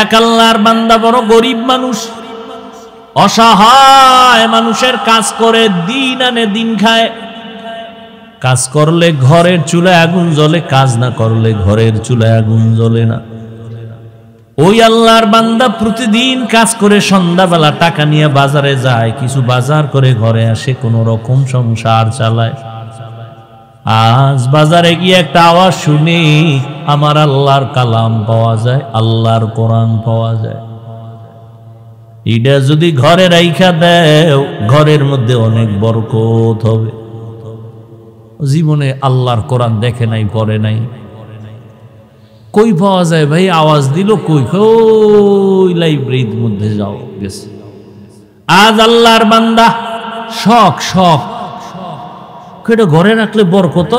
এক আল্লাহর বান্দা বড় গরিব মানুষ, অসহায় মানুষের কাজ করে দিন আনে দিন খায়। কাজ করলে ঘরের চুলায় আগুন জ্বলে, কাজ না করলে ঘরের চুলায় আগুন জ্বলে না। ওই আল্লাহর বান্দা প্রতিদিন কাজ করে সন্ধ্যাবেলা টাকা নিয়ে বাজারে যায়, কিছু বাজার করে ঘরে আসে, কোন রকম সংসার চালায়। আজ বাজারে গিয়ে একটা আওয়াজ শুনি, আমার আল্লাহর কালাম পাওয়া যায়, আল্লাহর কোরআন পাওয়া যায়। এটা যদি ঘরে রাইখা দেও, ঘরের মধ্যে অনেক বরকত হবে। জীবনে আল্লাহর কোরআন দেখে নাই, পড়ে নাই, কই পাওয়া যায় ভাই? আওয়াজ দিল কই? ওই লাইব্রেরির মধ্যে যাও, গেছে। আজ আল্লাহর বান্দা শখ শখ কেটে ঘরে রাখলে বরকত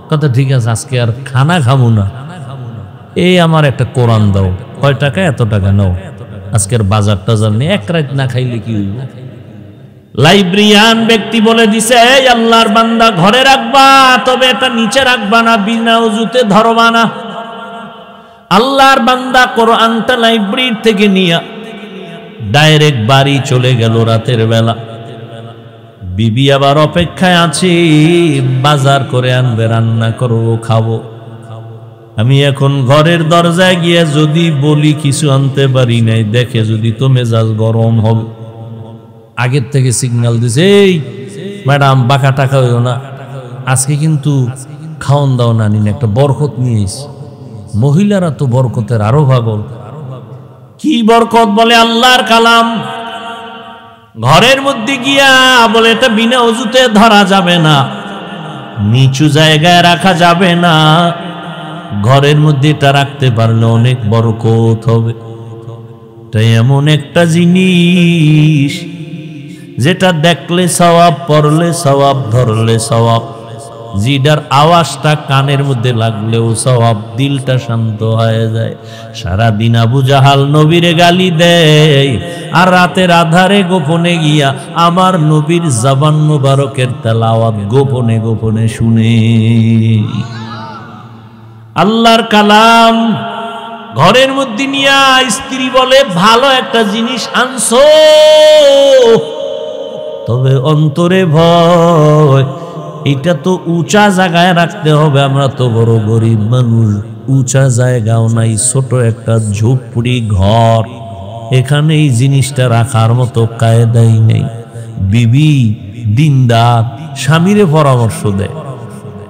কথা, ঠিক আছে আজকে আর খানা খাবো না, এই আমার একটা কোরআন দাও, কয় টাকা? এত টাকা নাও, আজকের বাজার টাজার নিয়ে এক রাত না খাইলে কি হইব? লাইব্রেরিয়ান ব্যক্তি বলে দিছে, এই আল্লাহর বান্দা ঘরে রাখবা, তবে এটা নিচে রাখবা না, বিনা উজুতে ধরবা না। আল্লাহর বান্দা কোরআনটা লাইব্রেরি থেকে নিয়ে ডাইরেক্ট বাড়ি চলে গেল রাতের বেলা। বিবি আবার অপেক্ষায় আছে, বাজার করে আনবে, রান্না করবো, খাবো। আমি এখন ঘরের দরজায় গিয়ে যদি বলি কিছু আনতে পারি নাই, দেখে যদি তো মেজাজ গরম হবে। আগের থেকে সিগন্যাল দিছে, এই ম্যাডাম বাঁকা টাকা হইও না, আজকে কিন্তু খাওন দাও না, নিন একটা বরকত নিয়ে এসে। মহিলারা তো বরকতের আরো পাগল। কি বরকত? বলে আল্লাহর কালাম। ঘরের মধ্যে গিয়া বলে এটা বিনা ওযুতে ধরা যাবে না, নিচু জায়গায় রাখা যাবে না, ঘরের মধ্যে এটা রাখতে পারলে অনেক বরকত হবে। তাই এমন একটা জিনিস যেটা দেখলে সওয়াব, পড়লে সওয়াব, ধরলে সওয়াব, জিডার আওয়াজটা কানের মধ্যে লাগলেও সওয়াব, দিলটা শান্ত হয়ে যায়। সারাদিন আবু জাহাল নবীরে গালি দেয়, আর রাতের আধারে গোপনে গিয়া আমার নবীর জবান মুবারকের তেলাওয়াত গোপনে গোপনে শুনে। আল্লাহর কালাম ঘরের মধ্যে নিয়া স্ত্রী বলে, ভালো একটা জিনিস আনছো, তবে অন্তরে ভয়, এটা তো উঁচা জায়গায় রাখতে হবে। আমরা তো বড় গরিব মানুষ, উঁচা জায়গাও নাই, ছোট একটা ঝুপড়ি ঘর, এখানে এই জিনিসটা রাখার মতো কায়দাই নেই। বিবি দিনদার, স্বামীরে পরামর্শ দেয়,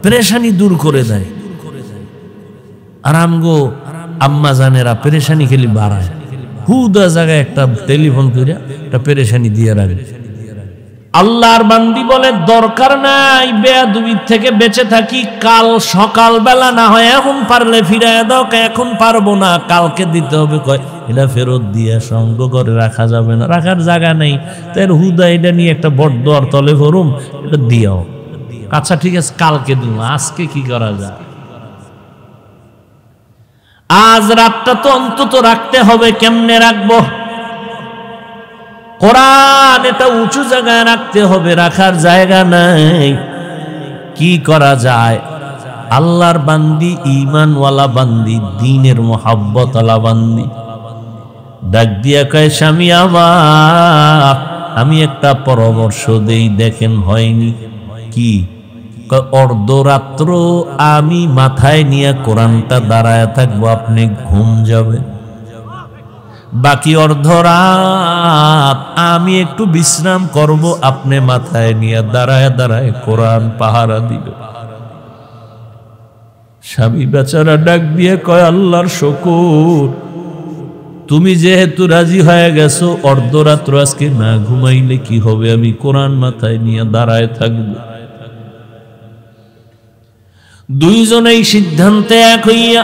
পেরেশানি দূর করে দেয়। আর আমগো আম্মা জানেরা পেরেশানি খেলি বাড়ায়, হুদা জায়গায় একটা টেলিফোন করে একটা পেরেশানি দিয়ে রাখে। আল্লাহর বান্দি বলে, দরকার নাই, বেয়াদবির থেকে বেঁচে থাকি, কাল সকাল বেলা না হয়, এখন পারলে ফিরাইয়া দাও, এখন পারবো না, কালকে দিতে হবে। কয় এটা ফেরত দিয়ে সঙ্গ করে রাখা যাবে না, রাখার জায়গা নেই, তাই হুদা এটা নিয়ে একটা বড্ড আর তলে ভরুম, এটা দিয়াও। আচ্ছা ঠিক আছে, কালকে দিব, আজকে কি করা যায়? আজ রাতটা তো অন্তত রাখতে হবে। কেমনে রাখবো? কোরআন এটা উঁচু জায়গায় রাখতে হবে, রাখার জায়গা নাই, কি করা যায়? আল্লাহর বান্দি, ঈমানওয়ালা বান্দি, দ্বীনের মুহাব্বতওয়ালা বান্দি ডাক দিয়া কয়, স্বামী আমার, আমি একটা পরামর্শ দেই, দেখেন হয়নি কি? অর্ধরাত্র আমি মাথায় নিয়ে কোরআনটা দাঁড়ায় থাকবো, আপনি ঘুম যাবেন, বাকি অর্ধরাত আমি একটু বিশ্রাম করব, আপনি মাথায় নিয়ে দাঁড়ায় দাঁড়ায় কোরআন পাহারা দিবে। স্বামী বেচারা ডাক দিয়ে কয়, আল্লাহর শুকর, তুমি যেহেতু রাজি হয়ে গেছো, অর্ধরাত্র আজকে না ঘুমাইলে কি হবে, আমি কোরআন মাথায় নিয়ে দাঁড়ায় থাকব। দুইজনেই সিদ্ধান্তে এক হইয়া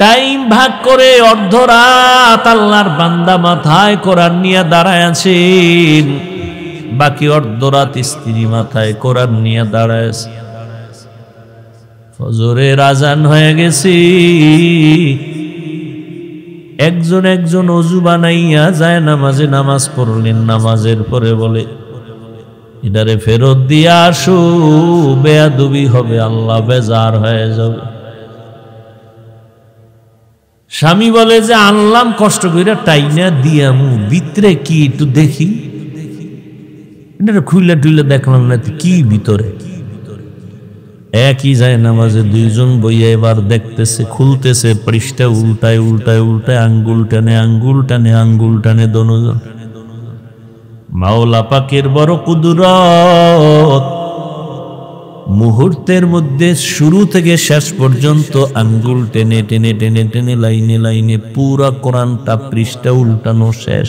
টাইম ভাগ করে অর্ধরাত আল্লাহর বান্দা মাথায় কোরআন নিয়ে দাঁড়ায় আছেন, বাকি অর্ধরাত স্ত্রী মাথায় কোরআন নিয়ে দাঁড়ায় আছে। ফজরের আজান হয়ে গেছে, একজন একজন ওযু বানাইয়া যায় নামাজে নামাজ পড়লেন, নামাজের পরে বলে, এটারে ফেরত দিয়ে আসো, বেয়াদবি হবে, আল্লাহ বেজার হয়ে যাবে। স্বামী বলে যে আনলাম কষ্ট করে টাইনা দিয়ামু, ভিতরে কি একটু দেখি। এটা খুলে টুলে দেখলাম না কি ভিতরে। একই যায় নামাজে দুইজন বইয়া এবার দেখতেছে, খুলতেছে পৃষ্ঠা, উল্টায় উল্টায় উল্টায় আঙ্গুল টানে আঙ্গুল টানে আঙ্গুল টানে দনোজন। মাওলা পাকের বড় কুদরত, মুহূর্তের মধ্যে শুরু থেকে শেষ পর্যন্ত আঙ্গুল টেনে টেনে টেনে টেনে লাইনে লাইনে পুরা কোরআনটা পৃষ্ঠা উল্টানো শেষ।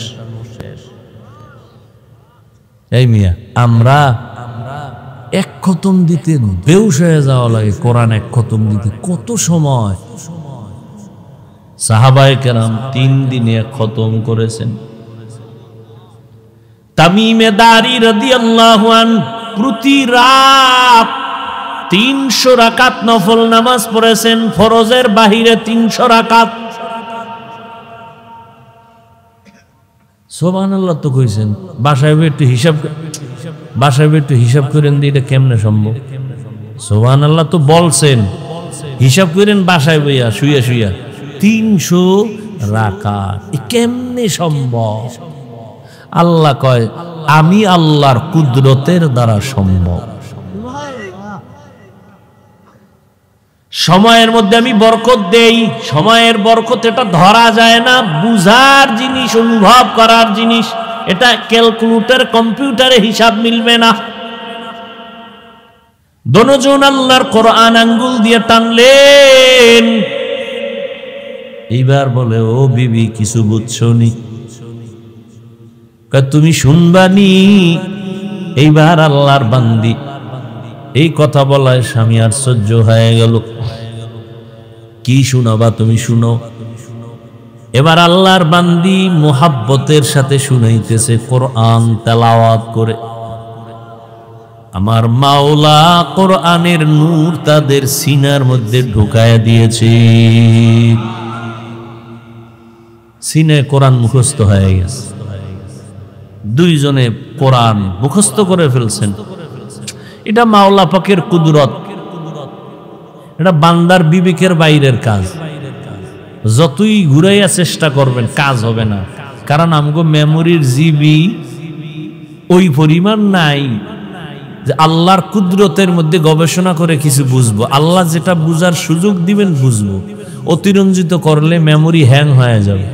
এই মিয়া, আমরা এক খতম দিতে বেহুশ হয়ে যাওয়া লাগে। কোরআন এক খতম দিতে কত সময়। সাহাবায়ে কেরাম 3 দিনে এক খতম করেছেন। তামিমে দারি রাদিয়াল্লাহু আনহু প্রতি রাত 300 রাকাত নফল নামাজ পড়েছেন, ফরজের বাহিরে 300 রাকাত। সুবহানাল্লাহ তো কইছেন, বাসায় একটু হিসাব করেন দিয়ে এটা কেমনে সম্ভব? সুবহানাল্লাহ তো বলছেন, হিসাব করেন বাসায় বইয়া শুইয়া শুইয়া 300 রাকাত, কেমনে সম্ভব? আল্লাহ কয় আমি আল্লাহর কুদরতের দ্বারা সম্ভব। সময়ের মধ্যে আমি বরকত দেই। সময়ের বরকত এটা ধরা যায় না, বুঝার জিনিস, অনুভব করার জিনিস। এটা ক্যালকুলেটর কম্পিউটারে হিসাব মিলবে না। দনজন আল্লাহর কোরআন আঙ্গুল দিয়ে টানলেন। এইবার বলে, ও বিবি কিছু বুঝছো নি? তুমি শুনবানি। এইবার আল্লাহর বান্দি এই কথা বলায় স্বামী আশ্চর্য হয়ে গেল। কি শুনাবা তুমি? শুনো। এবার আল্লাহর বান্দি মুহাব্বতের সাথে শুনাইতেছে কোরআন তেলাওয়াত করে। আমার মাওলা কোরআনের নূর তাদের সিনার মধ্যে ঢুকায় দিয়েছে। সিনায় কোরআন মুখস্থ হয়ে গেছে। দুইজনে কোরআন মুখস্থ করে ফেলছেন। এটা মাওলা পাকের কুদরত। এটা বান্দার বিবেকের বাইরের কাজ। যতই ঘুরাইয়া চেষ্টা করবেন কাজ হবে না, কারণ আমগো মেমোরির জিবি ওই পরিমাণ নাই যে আল্লাহর কুদরতের মধ্যে গবেষণা করে কিছু বুঝবো। আল্লাহ যেটা বুঝার সুযোগ দিবেন বুঝবো। অতিরঞ্জিত করলে মেমোরি হ্যাং হয়ে যাবে।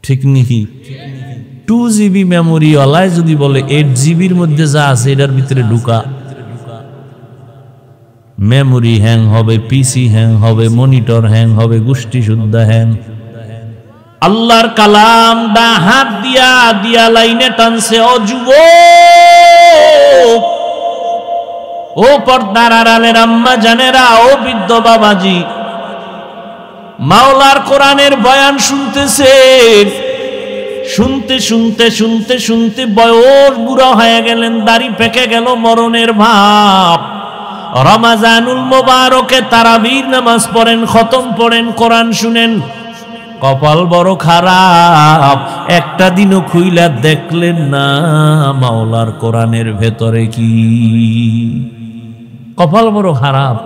ঠিক নাকি? 2 GB মেমোরি ওয়ালায় যদি বলে 8 GBর মধ্যে যা আছে এটার ভিতরে ঢুকা, মেমোরি হ্যাং হবে, পিসি হ্যাং হবে, মনিটর হ্যাং হবে, গোষ্ঠী শুদ্ধা হ্যাং। আল্লাহর কালাম দা হাত দিয়া দিয়া লাইনে টানছে। ও যুবক, ও পর্দার আড়ালের আম্মা জানেরা, ও বৃদ্ধ বাবাজি, মাওলার কোরআনের বয়ান শুনতেছেন। শুনতে শুনতে শুনতে শুনতে বয়স বুড়া হয়ে গেলেন, দাড়ি পেকে গেল, মরণের ভাব। রমাজানুল মোবারকে তারাবির নামাজ পড়েন, খতম পড়েন, কোরআন শুনেন, কপাল বড় খারাপ। একটা দিনও খুইলা দেখলেন না মাওলার কোরআনের ভেতরে কি। কপাল বড় খারাপ।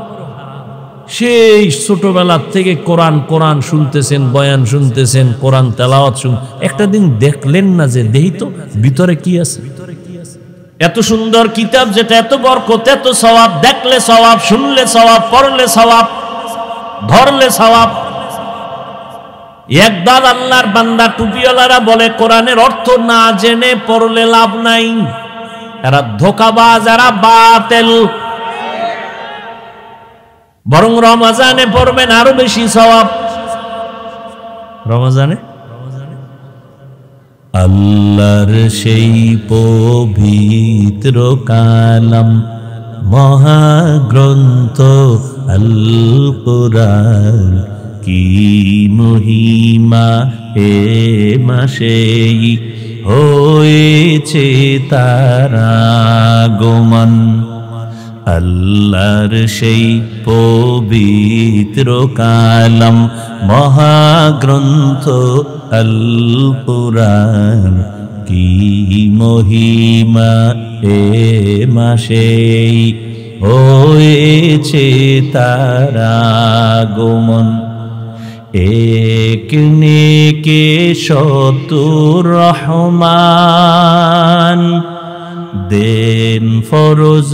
সেই ছোটবেলার থেকে কোরআন কোরআন শুনতেছেন, বয়ান শুনতেছেন, কোরআন তেলাওয়াত একটা দিন দেখলেন না যে দেহি তো ভিতরে কি আছে। এত সুন্দর কিতাব যেটা এত বরকত, এত সওয়াব, দেখলে সওয়াব, শুনলে সওয়াব, পড়লে সওয়াব, ধরলে সওয়াব। একদল আল্লাহর বান্দা টুপিওয়ালারা বলে কোরআনের অর্থ না জেনে পড়লে লাভ নাই। এরা ধোঁকাবাজ, এরা বাতিল। বরং রমজানে পড়বেন আরো বেশি সওয়াব। রমজানে আল্লাহর সেই পবিত্র কালাম মহাগ্রন্থ আল কুরআন, কি মহিমা এ মাসেই হয়েছে তার আগমন। আল্লাহর সেই পবিত্র কালাম মহাগ্রন্থ আল কুরআন, কি মহিমা এ মাসেই হয়েছে তারা আগমন। এক নেকে শতুর রহমান, দেন ফরজ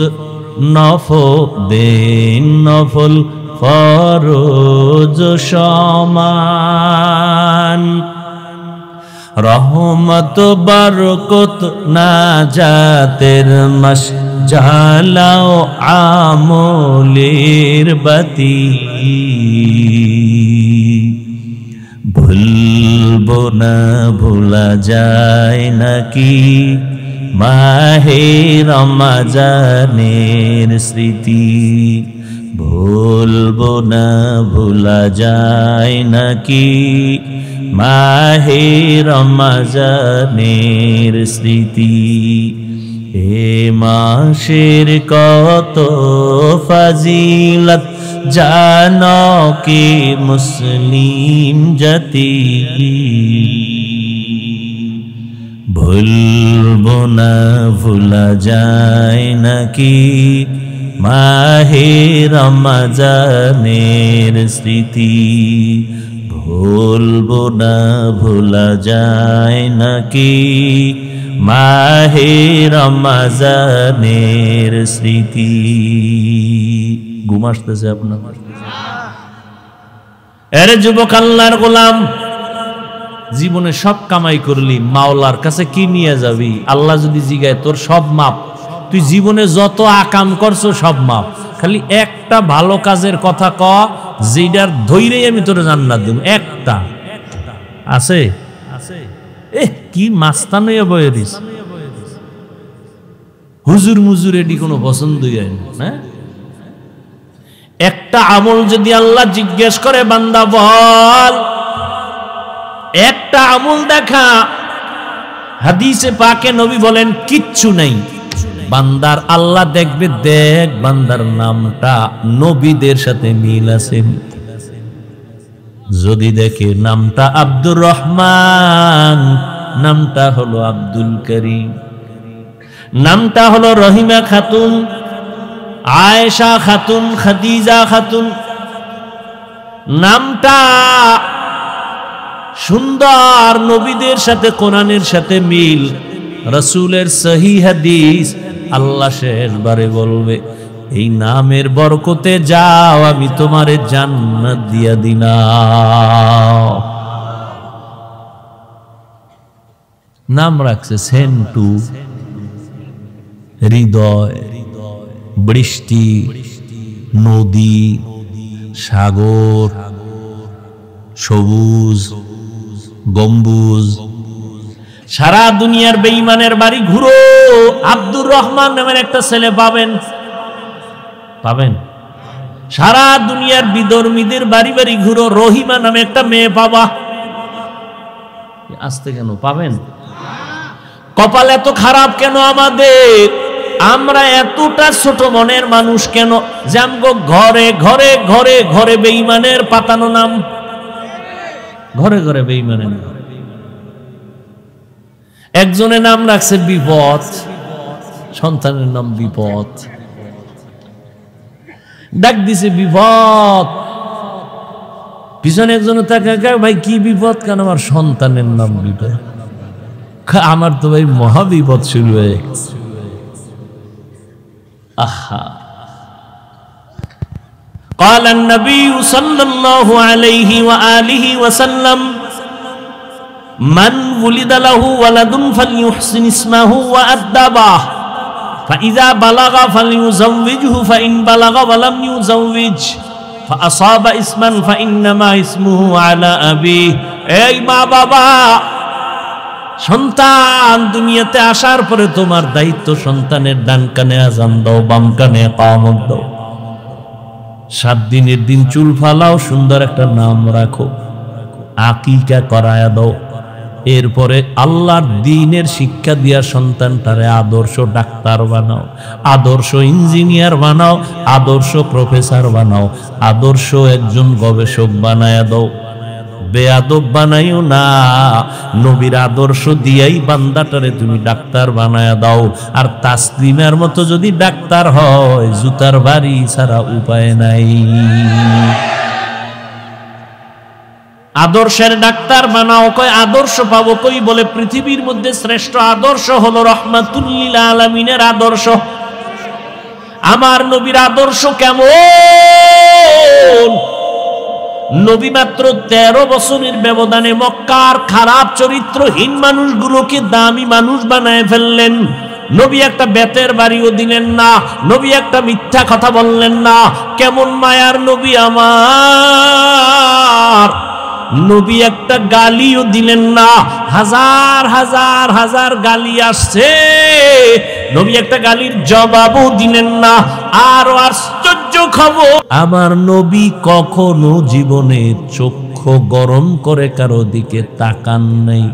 নফল ফরজ সমান। রহমত বরকত নাজাতের মাস, জ্বালাও আমলের বাতি। ভুলবো না ভোলা যায় নাকি মাহে রমজানের স্মৃতি। ভুলবো না ভোলা যায় নাকি মাহে রমজানের স্মৃতি। এ মাসের কত ফজিলত জানো কি মুসলিম জাতি। ভুলবো না ভোলা যায় নাকি মাহে রমজানের স্মৃতি। ভুলবো না ভোলা যায় নাকি মাহে রমজানের স্মৃতি। ঘুম আসতেছে আপনার? এরে যুবক আল্লাহর গোলাম, জীবনে সব কামাই করলি, মাওলার কাছে কি নিয়ে যাবি? আল্লাহ যদি জিগায় তোর সব মাপ, তুই জীবনে যত আকাম করছো সব মাপ, খালি একটা ভালো কাজের কথা ক, যেটার ধৈরেই আমি তোর জান্নাত দেব। একটা আছে? কি মাস্তান হইয়া বয়ে দিস, হুজুর মুজুর এটি কোনো পছন্দই হয় না। একটা আমল যদি আল্লাহ জিজ্ঞেস করে, বান্দা বল একটা আমল দেখা, হাদিসে পাকে নবী বলেন কিচ্ছু নেই। বান্দার আল্লাহ দেখবে, দেখ বান্দার নামটা নবীদের সাথে মিল আছে। যদি দেখে নামটা আব্দুর রহমান, নামটা হলো আব্দুল করিম, নামটা হলো রহিমা খাতুন, আয়েশা খাতুন, খাদিজা খাতুন, নামটা সুন্দর, নবীদের সাথে কোরআনের সাথে মিল, রাসূলের সহি হাদিস, আল্লাহ শেষবারে বলবে এই নামের বরকতে যাও, আমি তোমারে জান্নাত দিয়া দিলাম। নাম রাখছে সেন্টু, হৃদয়, বৃষ্টি, নদী, সাগর, সবুজ, গম্বুজ। সারা দুনিয়ার বেঈমানের বাড়ি ঘুরো, আব্দুর রহমান নামের একটা ছেলে পাবেন, পাবেন। সারা দুনিয়ার বিধর্মীদের বাড়ি বাড়ি ঘুরো, রহিমা নামে একটা মেয়ে পাবা। আসতে কেন পাবেন? কপাল এত খারাপ কেন আমাদের? আমরা এতটা ছোট মনের মানুষ কেন যে আমগো ঘরে ঘরে ঘরে ঘরে বেঈমানের পাতানো নাম, ঘরে ঘরে বেঈমানের নাম। একজনের নাম রাখছে বিপদ, সন্তানের নাম বিপদ, ডাক দিছে বিপদ। পিছনে একজন তাকে, ভাই কি বিপদ? কেন? আমার সন্তানের নাম বিপদ। আমার তো ভাই মহা বিপদ শুরু হয়ে গেছে। আহা, قال النبي صلى الله عليه وآله وسلم من ولد له ولد فليحسن اسمه وأدبه فإذا بلغ فليزوجه فإن بلغ ولم يزوج فأصاب اسما فإنما اسمه على أبيه। এই মা বাবা, সন্তান দুনিয়াতে আসার পরে তোমার দায়িত্ব সন্তানের ডান কানে আযান দাও, বাম কানে ইকামত দাও। 7 দিনের দিন চুল ফালাও, সুন্দর একটা নাম রাখো, আকিকা করায়া দাও। এরপরে আল্লাহর দ্বীনের শিক্ষা দিয়া সন্তানটারে আদর্শ ডাক্তার বানাও, আদর্শ ইঞ্জিনিয়ার বানাও, আদর্শ প্রফেসর বানাও, আদর্শ একজন গবেষক বানায়া দাও। বেয়াদব বানাইও না। নবীর আদর্শ দিয়াই বান্দাটারে তুমি ডাক্তার বানায়া দাও। আর তাসলিমের মতো যদি ডাক্তার হয়, জুতার বাড়ি ছাড়া উপায় নাই। আদর্শের ডাক্তার বানাও। কয় আদর্শ পাবো কই? বলে পৃথিবীর মধ্যে শ্রেষ্ঠ আদর্শ হলো রহমাতুল লিল আলামিনের আদর্শ। আমার নবীর আদর্শ কেমন? নবী মাত্র 13 বছরের ব্যবধানে মক্কার খারাপ চরিত্রহীন মানুষগুলোকে দামি মানুষ বানায় ফেললেন। নবী একটা বেতের বাড়িও দিলেন না, নবী একটা মিথ্যা কথা বললেন না। কেমন মায়ার নবী আমার! নবী একটা গালিও দিলেন না। হাজার হাজার হাজার গালি আসছে, নবী একটা গালির জবাবও দিলেন না। আরো আশ্চর্য খবর, আমার নবী কখনো জীবনে চক্ষু গরম করে কারো দিকে তাকান নাই।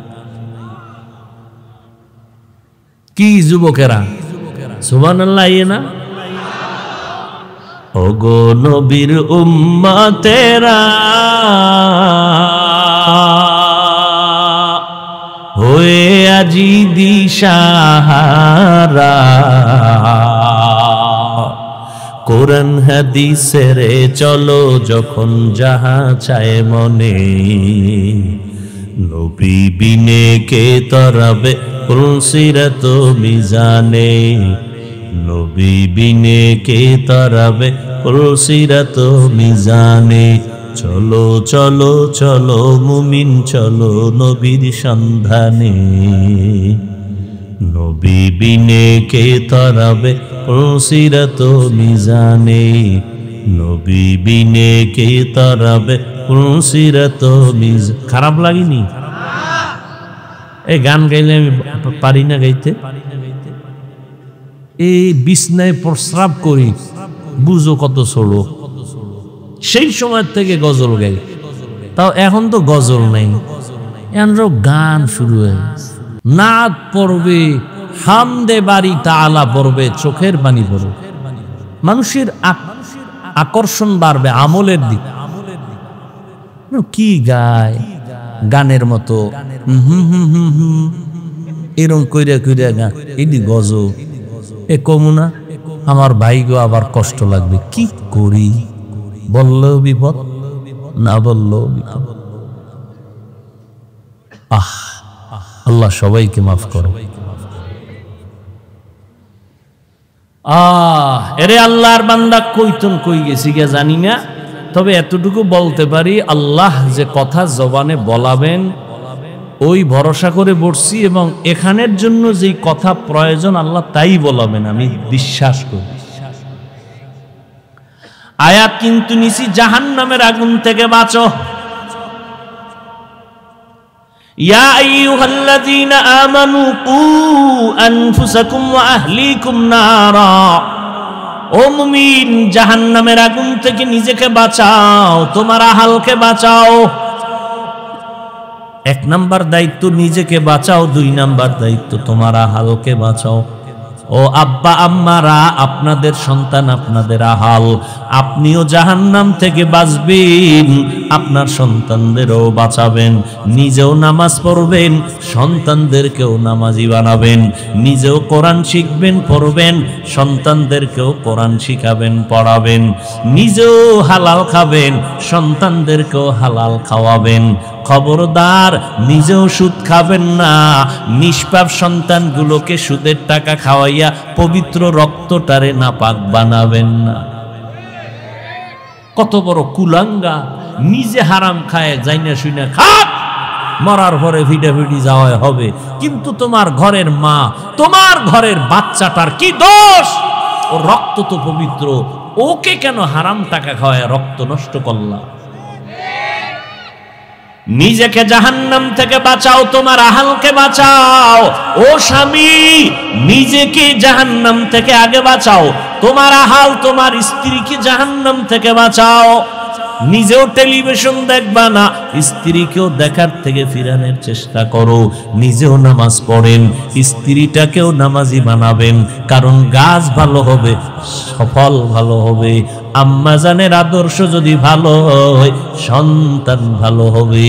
কি যুবকেরা, সুবহানাল্লাহ না? ওগো নবীর উম্মতেরা, হয়ে আজি দিশাহারা, কোরআন হাদিসের চলো যখন যাহা চায় মনে, নবী বিনে কে তরাবে পুলসিরাত মিজানে, নবী বিনে কে তরাবে পুলসিরাত মিজানে। চলো চলো চলো মুমিন চলো নবীর সন্ধানে, নবী বিনে কে তরাবে পুলসিরাত মিজানে, নবী বিনে কে তরাবে পুলসিরাত মিজানে। খারাপ লাগেনি? এই গান গাইলে আমি পারি না গাইতে। এই বিছনায় প্রস্রাব করি, বুঝো কত ছোড়ো। সেই সময় থেকে গজল গাই, তাও এখন তো গজল নেই, এখন গান শুরু হয়ে গেছে। নাত পড়বে, হামদে বাড়ি তাআলা পড়বে, চোখের পানি পড়বে, মানুষের আকর্ষণ বাড়বে আমলের দিক। কি গায় গানের মতো, এরকম কইরা কইরা গান, এটি গজল। এ কমুনা আমার ভাই গো, আবার কষ্ট লাগবে। কি করি? বললেও বিপদ, না বললেও বিপদ। আল্লাহ সবাইকে মাফ করো। এরে আল্লাহর বান্দা, কইতন কই গেছি গে জানি না, তবে এতটুকু বলতে পারি, আল্লাহ যে কথা জবানে বলাবেন ওই ভরসা করে বসছি, এবং এখানের জন্য যেই কথা প্রয়োজন আল্লাহ তাই বলাবেন, আমি বিশ্বাস করি। আয়াত কিন্তু নিছি জাহান্নামের আগুন থেকে বাঁচো। ইয়া আইয়ুহাল্লাযীনা আমানু কু আনফুসাকুম ওয়া আহলিকুম নারা। ও মুমিন, জাহান্নামের আগুন থেকে নিজেকে বাঁচাও, তোমার আহালকে বাঁচাও। 1 নাম্বার দায়িত্ব নিজেকে বাঁচাও, 2 নাম্বার দায়িত্ব তোমার আহালকে বাঁচাও। ও আব্বা আম্মারা, আপনাদের সন্তান আপনাদের আহাল, আপনিও জাহান্নাম থেকে বাঁচবেন, আপনার সন্তানদেরও বাঁচাবেন। নিজেও নামাজ পড়বেন, সন্তানদেরকেও নামাজি বানাবেন। নিজেও কোরআন শিখবেন, পড়বেন, সন্তানদেরকেও কোরআন শিখাবেন, পড়াবেন। নিজেও হালাল খাবেন, সন্তানদেরকেও হালাল খাওয়াবেন। খবরদার, নিজেও সুদ খাবেন না, নিষ্পাপ সন্তানগুলোকে সুদের টাকা খাওয়াইয়া পবিত্র রক্তটারে নাপাক বানাবেন না। কত বড় কুলাঙ্গা, নিজে হারাম খায়, যাইনা শুইনা খাক, মরার পরে ভিডাভিডি যাওয়া হবে, কিন্তু তোমার ঘরের মা, তোমার ঘরের বাচ্চাটার কি দোষ? ও রক্ত তো পবিত্র, ওকে কেন হারাম টাকা খাওয়ায় রক্ত নষ্ট করলা? নিজেকে জাহান্নাম থেকে বাঁচাও, তোমার আহালকে বাঁচাও। ও স্বামী, নিজেকে জাহান্নাম থেকে আগে বাঁচাও, তোমার আহাল তোমার স্ত্রীকে জাহান্নাম থেকে বাঁচাও। নিজেও টেলিভিশন দেখবা না, স্ত্রীকেও দেখার থেকে ফিরানোর চেষ্টা করো। নিজেও নামাজ পড়েন, স্ত্রীটাকেও নামাজি বানাবেন, কারণ গাছ ভালো হবে, সফল ভালো হবে। আম্মা জানের আদর্শ যদি ভালো হয় সন্তান ভালো হবে।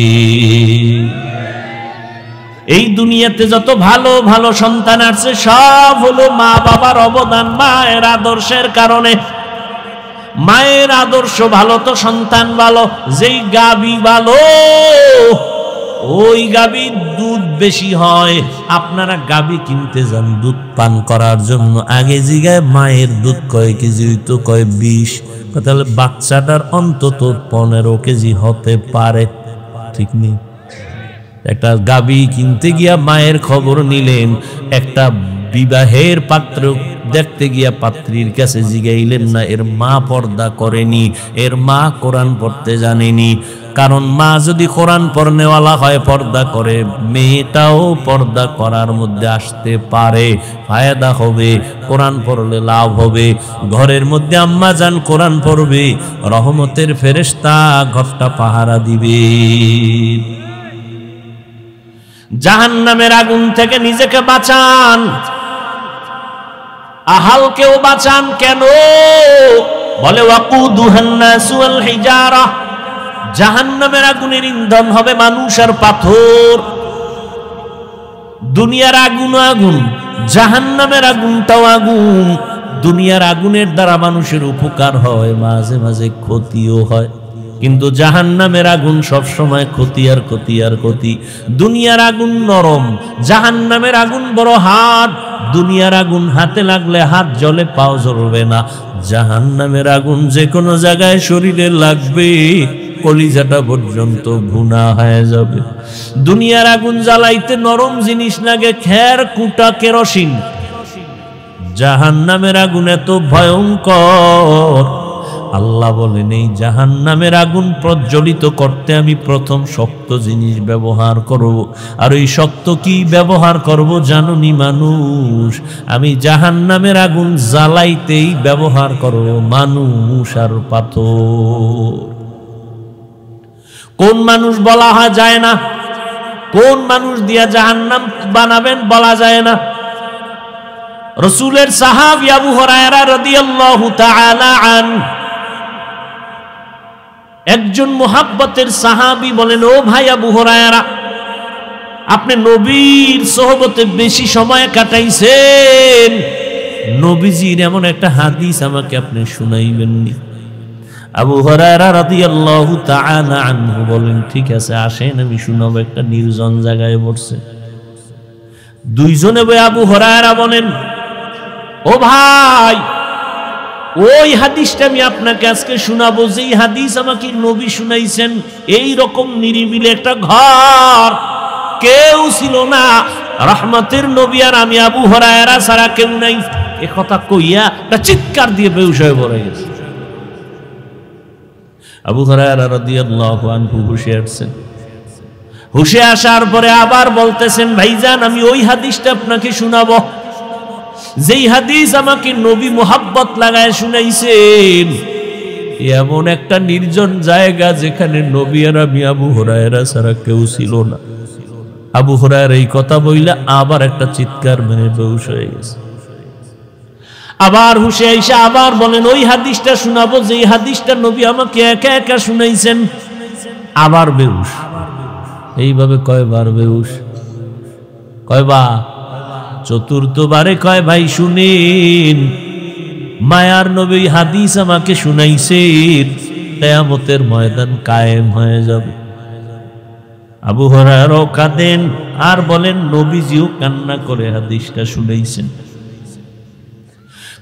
এই দুনিয়াতে যত ভালো ভালো সন্তান আছে সব হলো মা বাবার অবদান, মায়ের আদর্শের কারণে। মায়ের আদর্শ ভালো তো সন্তান ভালো। যেই গাবি ভালো ওই গাবির দুধ বেশি হয়। আপনারা গাবি কিনতে যান দুধ পান করার জন্য, আগে জিগায় মায়ের দুধ কয় কেজি হইতো, কয় 20। তাহলে বাচ্চাটার অন্তত 15 কেজি হতে পারে, ঠিক নেই? একটা গাবি কিনতে গিয়া মায়ের খবর নিলেন, একটা বিবাহের পাত্র দেখতে গিয়া পাত্রীর কাছে জিগাইলেন না এর মা পর্দা করেনি, এর মা কোরআন পড়তে জানেনি। কারণ মা যদি কোরআন পড়নেওয়ালা হয়, পর্দা করে, মেয়েটাও পর্দা করার মধ্যে আসতে পারে, ফায়দা হবে, কোরআন পড়লে লাভ হবে। ঘরের মধ্যে আম্মা জান কোরআন পড়বে, রহমতের ফেরেশতা ঘরটা পাহারা দিবে। জাহান্নামের আগুন থেকে নিজেকে বাঁচান, আহালকেও বাঁচান। কেন? বলে ওয়াকুদুহান নাসু ওয়াল হিজারা, জাহান্নামের আগুনের ইন্ধন হবে মানুষ আর পাথর। দুনিয়ার আগুন আগুন, জাহান্নামের আগুনটাও আগুন। দুনিয়ার আগুনের দ্বারা মানুষের উপকার হয়, মাঝে মাঝে ক্ষতিও হয়, কিন্তু জাহান্নামের আগুন সব সময় ক্ষতি আর ক্ষতি আর ক্ষতি। দুনিয়ার আগুন নরম, জাহান্নামের আগুন বড় হাত। দুনিয়ার আগুন হাতে লাগলে হাত জ্বলে, পাও জ্বলবে না। জাহান্নামের আগুন যে কোনো জায়গায় শরীরে লাগবে, কলিজাটা পর্যন্ত ভুনা হয়ে যাবে। দুনিয়ার আগুন জ্বালাইতে নরম জিনিস লাগে, খের কুটা কেরোসিন। জাহান্নামের আগুন এত ভয়ঙ্কর, আল্লাহ বলেন এই জাহান্নামের আগুন প্রজ্বলিত করতে আমি প্রথম শক্ত জিনিস ব্যবহার করব। আর ওই শক্ত কি ব্যবহার করব জানুনি মানুষ? আমি জাহান্নামের আগুন জ্বালাইতেই ব্যবহার করব মানুষ আর পাথর। কোন মানুষ বলা হয় যায় না, কোন মানুষ দিয়া জাহান্নাম বানাবেন বলা যায় না। রাসূলের সাহাবী আবু হুরায়রা রাদিয়াল্লাহু তাআলা আনহু একজন মুহাব্বতের সাহাবী বলেন, ও ভাই আবু হুরায়রা, আপনি নবীর সোহবতে বেশি সময় কাটাইছেন, নবীজির এমন একটা হাদিস আমাকে আপনি শুনাইবেননি? আবু হুরায়রা রাদিয়াল্লাহু তাআলা আনহু বলেন, ঠিক আছে আসেন আমি শুনাবো। একটা নির্জন জায়গায় বসছে, দুইজনে বই আবু হুরায়রা বলেন, ও ভাই, ওই হাদিসটা আমি আপনাকে আজকে শোনাবো যেই হাদিস আমাকে নবী শুনাইছেন। এই রকম নিরিবিলি একটা ঘর, কেউ ছিল না, রহমতের নবী আর আমি আবু হুরায়রা ছাড়া কেউ নাই। এ কথা কইয়া একটা চিৎকার দিয়ে বেহুশ হয়ে পড়ে গেছে। আবু হুরায়রা রাদিয়াল্লাহু আনহু হুশে আসছেন। হুশে আসার পরে আবার বলতেছেন, ভাইজান আমি ওই হাদিসটা আপনাকে শোনাবো যেই হাদিস আমাকে নবী মুহাব্বত লাগায় শুনাইছেন। এমন একটা নির্জন জায়গা যেখানে নবী আর আমি আবু হুরায়রা ছাড়া কেউ ছিল না। আবু হুরায়রা এই কথা বইলা আবার একটা চিৎকার মেরে বেহুশ হয়ে গেছে। আবার হুশে আইসা আবার বলেন, ওই হাদিসটা শোনাবো যেই হাদিসটা নবী আমাকে একা একা শুনাইছেন। আবার বেহুশ। এইভাবে কয়বার বেহুশ? কয়বার? চতুর্থবারে কয়, ভাই শুনেন, মায়ার নবী হাদিস আমাকে শুনাইছেন, কিয়ামতের ময়দান কায়েম হয়ে যাবে। আবু হুরায়রা কাঁদেন আর বলেন, নবীজিও কান্না করে হাদিসটা শুনাইছেন।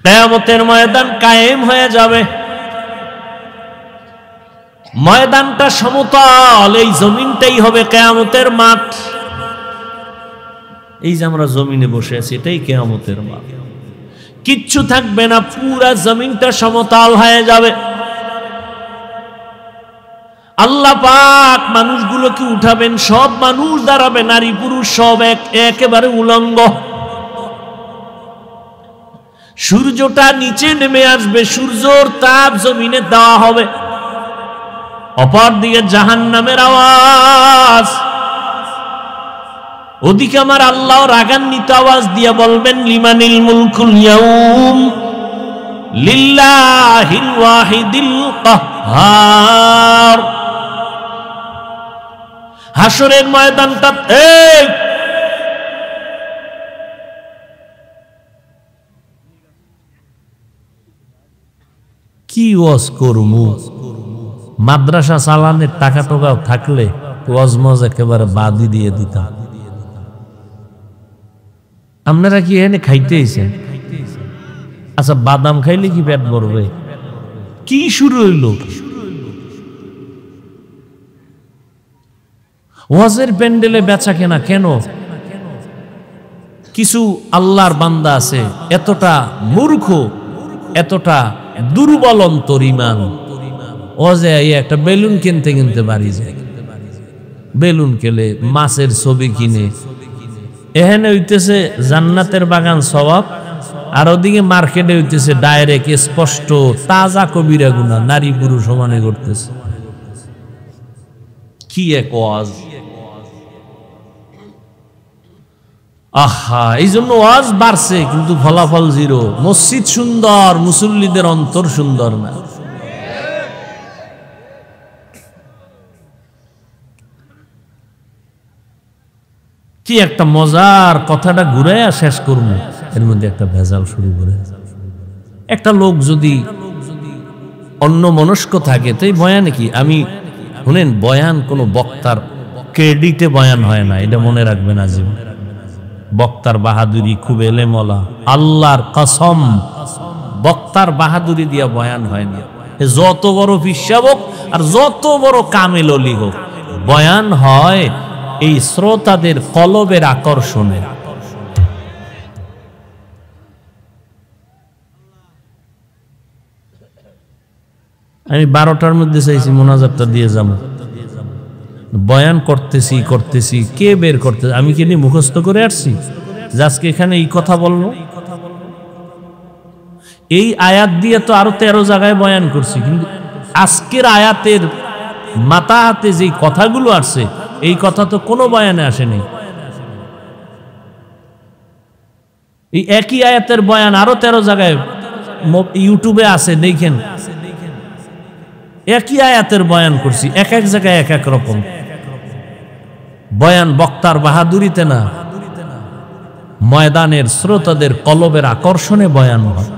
কিয়ামতের ময়দান কায়েম হয়ে যাবে। ময়দানটা সমতল, এই জমিনটাই হবে কিয়ামতের মাঠ। এই যে আমরা জমিনে বসে আছি এটাই কিয়ামতের মাঠ। কিচ্ছু থাকবে না, পুরা জমিনটা সমতল হয়ে যাবে। আল্লাহ পাক মানুষগুলোকে উঠাবেন, সব মানুষ দাঁড়াবে, নারী পুরুষ সব একেবারে উলঙ্গ। সূর্যটা নিচে নেমে আসবে, সূর্যর তাপ জমিনে দেওয়া হবে। অপর দিকে জাহান্নামের আওয়াজ, ওদিকে আমার আল্লাহ রাগান্বিত আওয়াজ দিয়ে বলবেন, লিমানিল মুলকুল ইয়াউম, লিল্লাহিল ওয়াহিদিল কাহ্হার। হাসরের ময়দানটা কি ওয়াজ করমু? মাদ্রাসা চালানের টাকা টোকাও থাকলে ওয়াজ মজ একেবারে বাদই দিয়ে দিতাম। আপনারা কি এখানে খাইতে এসেছেন? আচ্ছা, বাদাম খাইলে কি পেট ভরবে? কি শুরু হইল? ওয়াজের প্যান্ডেলে বেচা কেনা কেন? কিছু আল্লাহর বান্দা আছে এতটা মূর্খ, এতটা দুর্বল অন্তর ঈমান, ওয়াজে একটা বেলুন কিনতে কিনতে বাড়ি যায়, বেলুন কেলে মাছের ছবি কিনে, এখানে হইতেছে জান্নাতের বাগান সওয়াব, আর ওদিকে মার্কেটে হইতেছে ডাইরেক্ট স্পষ্ট তাজা কবিরা গুনাহ, নারী পুরুষ সমানে করতেছে। কি এক ওয়াজ! আহা, এই জন্য ওয়াজ বাড়ছে কিন্তু ফলাফল জিরো। মসজিদ সুন্দর, মুসল্লিদের অন্তর সুন্দর না। কি একটা মজার কথাটা ঘুরাইয়া শেষ করবো, এর মধ্যে একটা ভেজাল শুরু করে। একটা লোক যদি অন্য মনস্ক থাকে তো এই বয়ানে কি, আমি শুনেন, বয়ান কোনো বক্তার ক্রেডিটে বয়ান হয় না, এটা মনে রাখবেন আজীবন। বক্তার বাহাদুরি খুব এলেমলা, আল্লাহর কসম, বক্তার বাহাদুরি দিয়া বয়ান হয় না। যত বড় পিশাব হোক আর যত বড় কামেল অলি হোক, বয়ান হয় এই শ্রোতাদের কলবের আকর্ষণে। আমি 12টার মধ্যে চাইছি মোনাজাতটা দিয়ে যাবো, বয়ান করতেছি, কে বের করতেছে? আমি কি নিয়ে মুখস্থ করে আসছি যে আজকে এখানে এই কথা বলবো? এই আয়াত দিয়ে তো আরো 13 জায়গায় বয়ান করছি, কিন্তু আজকের আয়াতের মাথা হাতে যে কথাগুলো আসছে, এই কথা তো কোনো বয়ানে আসেনি। এই একই আয়াতের বয়ান আরো 13 জায়গায় ইউটিউবে আছে, দেখেন। একই আয়াতের বয়ান করছি, এক এক জায়গায় এক এক রকম বয়ান। বক্তার বাহাদুরিতে না, ময়দানের শ্রোতাদের কলবের আকর্ষণে বয়ান হয়।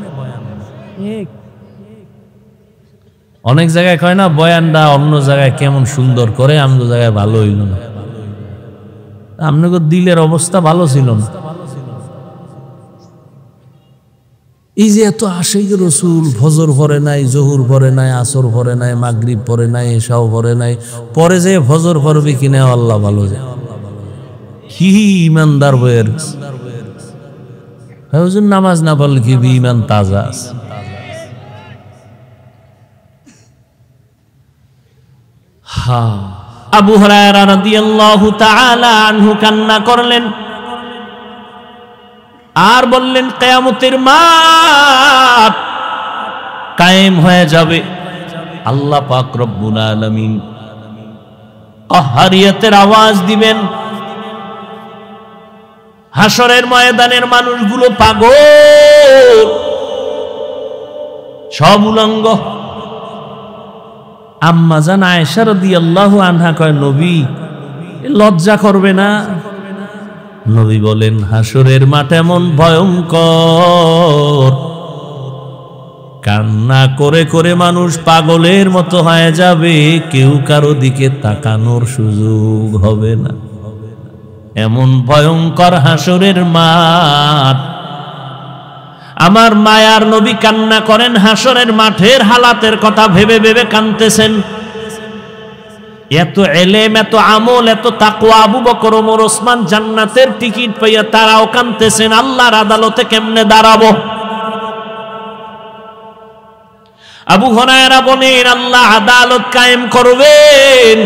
অনেক জায়গায় কয় না, বয়ানটা অন্য জায়গায় কেমন সুন্দর করে, আমাদের জায়গায় ভালো হইল না। আপনাকে দিলের অবস্থা ভালো ছিল না। এই যে এত আশিক রসুল, ফজর পড়ে নাই, জহুর পড়ে নাই, আসর পড়ে নাই, মাগরিব পড়ে নাই, এশাও পড়ে নাই, পরে যে ফজর পড়বে কিনা আল্লাহ ভালো যায়। কি ইমানদার বইয়ের নামাজ না পড়লে কি ইমান তাজা আছে? আবু হুরায়রা রাদিয়াল্লাহু তাআলা আনহু কান্না করলেন আর বললেন, কিয়ামতের মাঠ কায়েম হয়ে যাবে, আল্লাহ পাক রব্বুল আলামিন কাহ্হারিয়াতের আওয়াজ দিবেন, হাসরের ময়দানের মানুষগুলো পাগল, সব উলঙ্গ। আম্মা জান আয়েশা রাদিয়াল্লাহু আনহা কয়, নবী লজ্জা করবে না? নবী বলেন, হাসরের মাঠ এমন ভয়ঙ্কর, কান্না করে করে মানুষ পাগলের মতো হয়ে যাবে, কেউ কারো দিকে তাকানোর সুযোগ হবে না। এমন ভয়ঙ্কর হাসরের মাঠ। আমার মায়ার নবী কান্না করেন, হাসরের মাঠের হালাতের কথা ভেবে ভেবে কাঁদতেছেন। এত এলেম, এত আমল, এত তাকওয়া, আবু বকর, ওমর, ওসমান জান্নাতের টিকিট পাইয়া তারাও কাঁদতেছেন, আল্লাহর আদালতে কেমনে দাঁড়াবো? আবু হুরায়রা বলেন, আল্লাহ আদালত কায়েম করবেন,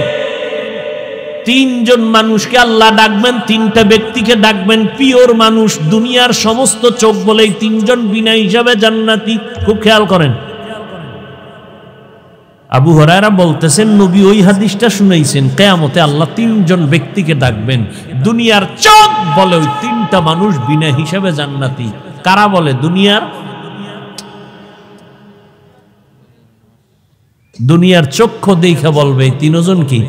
3 জন মানুষকে আল্লাহ ডাকবেন, 3টা ব্যক্তিকে ডাকবেন, পিওর মানুষ, দুনিয়ার সমস্ত চোখ বলে 3 জন বিনা হিসাবে জান্নাতি। খুব খেয়াল করেন, আবু হুরায়রা বলতেছেন, নবী ওই হাদিসটা শুনাইছেন, কিয়ামতে আল্লাহ 3 জন ব্যক্তিকে ডাকবেন, দুনিয়ার চোখ বলে ওই 3টা মানুষ বিনা হিসাবে জান্নাতি। কারা বলে? দুনিয়ার দুনিয়ার চক্ষু দেখে বলবে তিনজন কি?